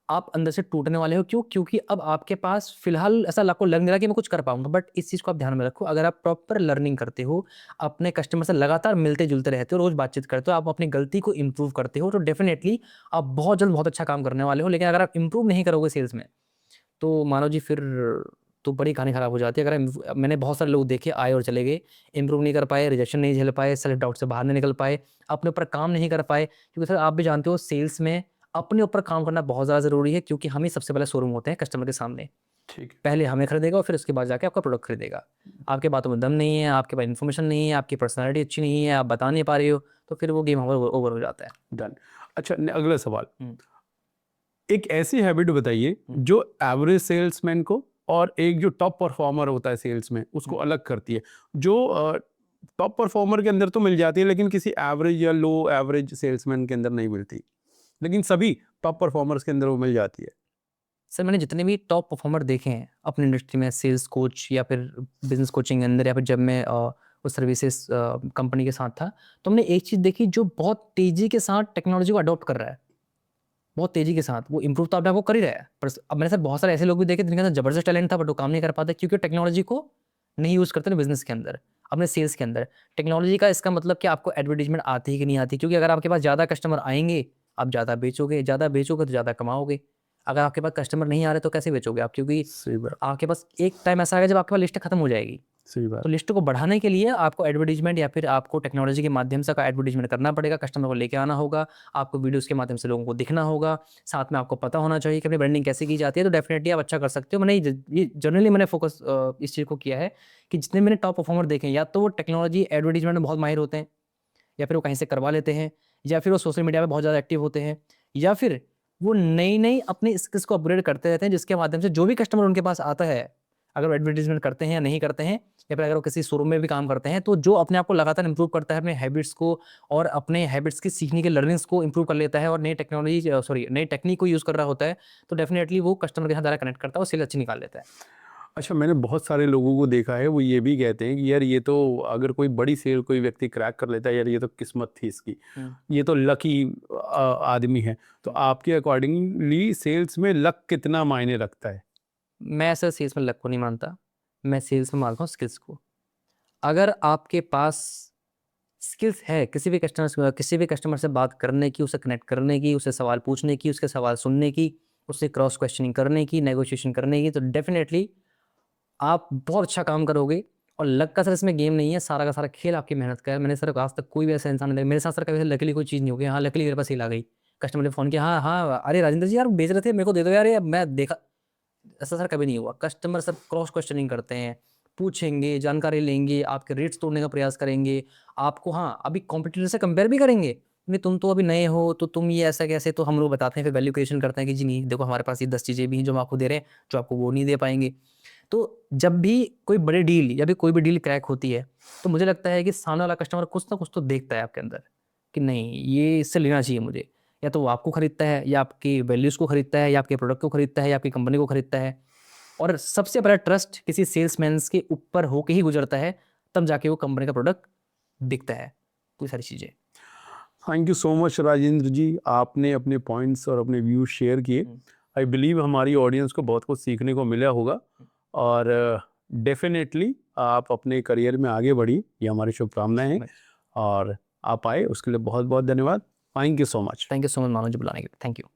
आप अंदर से टूटने वाले हो। क्यों? क्योंकि अब आपके पास फिलहाल ऐसा आपको लग नहीं रहा कि मैं कुछ कर पाऊंगा। बट इस चीज़ को आप ध्यान में रखो, अगर आप प्रॉपर लर्निंग करते हो, अपने कस्टमर से लगातार मिलते जुलते रहते हो, रोज बातचीत करते हो, आप अपनी गलती को इंप्रूव करते हो, तो डेफिनेटली आप बहुत जल्द बहुत अच्छा काम करने वाले हो। लेकिन अगर आप इंप्रूव नहीं करोगे सेल्स में, तो मानो जी फिर तो बड़ी कहानी खराब हो जाती है। अगर मैंने बहुत सारे लोग देखे, आए और चले गए, इंप्रूव नहीं कर पाए, रिजेक्शन नहीं झेल पाए, सेल्फ डाउट से बाहर नहीं निकल पाए, अपने ऊपर काम नहीं कर पाए। क्योंकि सर आप भी जानते हो सेल्स में अपने ऊपर काम करना बहुत ज़्यादा ज़रूरी है, क्योंकि हम ही सबसे पहले शोरूम होते हैं कस्टमर के सामने। ठीक है। पहले हमें खरीदेगा और फिर उसके बाद जाके आपका प्रोडक्ट खरीदेगा। आपके बातों में दम नहीं है, आपके पास इन्फॉर्मेशन नहीं है, आपकी पर्सनैलिटी अच्छी नहीं है, आप बता नहीं पा रहे हो, तो फिर वो गेम ओवर हो जाता है। डन। अच्छा, अगला सवाल, हम्म, एक ऐसी हैबिट बताइए हम्म, जो एवरेज सेल्समैन को और एक जो टॉप परफॉर्मर होता है सेल्स में उसको हम्म। अलग करती है, जो टॉप परफॉर्मर के अंदर तो मिल जाती है लेकिन किसी एवरेज या लो एवरेज सेल्समैन के अंदर नहीं मिलती, लेकिन सभी टॉप परफॉर्मर्स के अंदर वो मिल जाती है। सर मैंने जितने भी टॉप परफॉर्मर देखे हैं अपनी इंडस्ट्री में, सेल्स कोच या फिर बिजनेस कोचिंग के अंदर, या फिर जब मैं उस सर्विसेज कंपनी के साथ था, तो हमने एक चीज़ देखी, जो बहुत तेज़ी के साथ टेक्नोलॉजी को अडॉप्ट कर रहा है, बहुत तेज़ी के साथ। वो इम्प्रूव तो अपने आप को कर ही रहा है, पर अब मैंने सर बहुत सारे ऐसे लोग भी देखे जिनके अंदर ज़बरदस्त टैलेंट था, बट वो काम नहीं कर पाते क्योंकि टेक्नोलॉजी को नहीं यूज़ करते ना बिजनेस के अंदर, अपने सेल्स के अंदर। टेक्नोलॉजी का इसका मतलब कि आपको एडवर्टीजमेंट आती है कि नहीं आती, क्योंकि अगर आपके पास ज़्यादा कस्टमर आएंगे, आप ज़्यादा बेचोगे तो ज़्यादा कमाओगे। अगर आपके पास कस्टमर नहीं आ रहे तो कैसे बेचोगे आप? क्योंकि सही बात। आपके पास एक टाइम ऐसा आएगा जब आपके पास लिस्ट खत्म हो जाएगी। सही बात। तो लिस्ट को बढ़ाने के लिए आपको एडवर्टाइजमेंट या फिर आपको टेक्नोलॉजी के माध्यम से का एडवर्टाइजमेंट करना पड़ेगा, कस्टमर को लेके आना होगा, आपको वीडियोस के माध्यम से लोगों को दिखना होगा, साथ में आपको पता होना चाहिए कि अपनी ब्रांडिंग कैसे की जाती है, तो डेफिनेटली आप अच्छा कर सकते हो। मैंने ये जनरली मैंने फोकस इस चीज़ को किया है कि जितने मैंने टॉप परफॉर्मर देखे हैं, या तो वो टेक्नोलॉजी एडवर्टाइजमेंट में बहुत माहिर होते हैं, या फिर वो कहीं से करवा लेते हैं, या फिर वो सोशल मीडिया में बहुत ज़्यादा एक्टिव होते हैं, या फिर वो नई अपनी स्किल्स को अपग्रेड करते रहते हैं, जिसके माध्यम से जो भी कस्टमर उनके पास आता है, अगर वो एडवर्टाइजमेंट करते हैं या नहीं करते हैं, या फिर अगर वो किसी शोरूम में भी काम करते हैं, तो जो अपने आप को लगातार इंप्रूव करता है, अपने हैबिट्स को और अपने हैबिट्स की सीखने के लर्निंग्स को इंप्रूव कर लेता है और नई नई टेक्निक को यूज़ कर रहा होता है, तो डेफिनेटली वो कस्टमर के साथ ज़्यादा कनेक्ट करता है और सेल अच्छी निकाल लेता है। अच्छा, मैंने बहुत सारे लोगों को देखा है, वो ये भी कहते हैं कि यार ये तो अगर कोई बड़ी सेल कोई व्यक्ति क्रैक कर लेता है, यार ये तो किस्मत थी इसकी, ये तो लकी आदमी है। तो आपके अकॉर्डिंगली सेल्स में लक कितना मायने रखता है? मैं ऐसा सेल्स में लक को नहीं मानता, मैं सेल्स में मानता हूँ स्किल्स को। अगर आपके पास स्किल्स है किसी भी कस्टमर से बात करने की, उसे कनेक्ट करने की, उसे सवाल पूछने की, उसके सवाल सुनने की, उससे क्रॉस क्वेश्चनिंग करने की, नेगोशिएशन करने की, तो डेफिनेटली आप बहुत अच्छा काम करोगे। और लक का सर इसमें गेम नहीं है, सारा का सारा खेल आपकी मेहनत का है। मैंने सर आज तक कोई भी ऐसा इंसान नहीं देखा, मेरे साथ सर कभी लकीली कोई चीज़ नहीं हो गई, हाँ लकीली मेरे पास सेल आ गई, कस्टमर ने फ़ोन किया, हाँ हाँ अरे राजेंद्र जी यार बेच रहे थे, मेरे को दे दो यार, ये मैं देखा, ऐसा सर कभी नहीं हुआ। कस्टमर सब क्रॉस क्वेश्चनिंग करते हैं, पूछेंगे, जानकारी लेंगे, आपके रेट्स तोड़ने का प्रयास करेंगे, आपको हाँ अभी कॉम्पिटिटर से कंपेयर भी करेंगे, नहीं तुम तो अभी नए हो तो तुम ये ऐसा कैसे, तो हम लोग बताते हैं, फिर वैल्यू क्रिएशन करते हैं कि जी नहीं देखो हमारे पास ये 10 चीज़ें भी हैं जो हम आपको दे रहे हैं, जो आपको वो नहीं दे पाएंगे। तो जब भी कोई बड़ी डील या फिर कोई भी डील क्रैक होती है, तो मुझे लगता है कि सामने वाला कस्टमर कुछ ना कुछ तो देखता है आपके अंदर कि नहीं ये इससे लेना चाहिए मुझे, या तो वो आपको खरीदता है, या आपकी वैल्यूज़ को खरीदता है, या आपके प्रोडक्ट को खरीदता है, या आपकी कंपनी को खरीदता है। और सबसे बड़ा ट्रस्ट किसी सेल्समैन के ऊपर होके ही गुजरता है, तब जाके वो कंपनी का प्रोडक्ट बिकता है। तो ये सारी चीज़ें। Thank you so much Rajendra ji, आपने अपने पॉइंट्स और अपने व्यूज शेयर किए। आई बिलीव हमारी ऑडियंस को बहुत कुछ सीखने को मिला होगा, और डेफिनेटली आप अपने करियर में आगे बढ़िए, ये हमारी शुभकामनाएं हैं। और आप आए उसके लिए बहुत बहुत धन्यवाद। Thank you so much. Thank you so much मानो जी बुलाने के लिए। Thank you.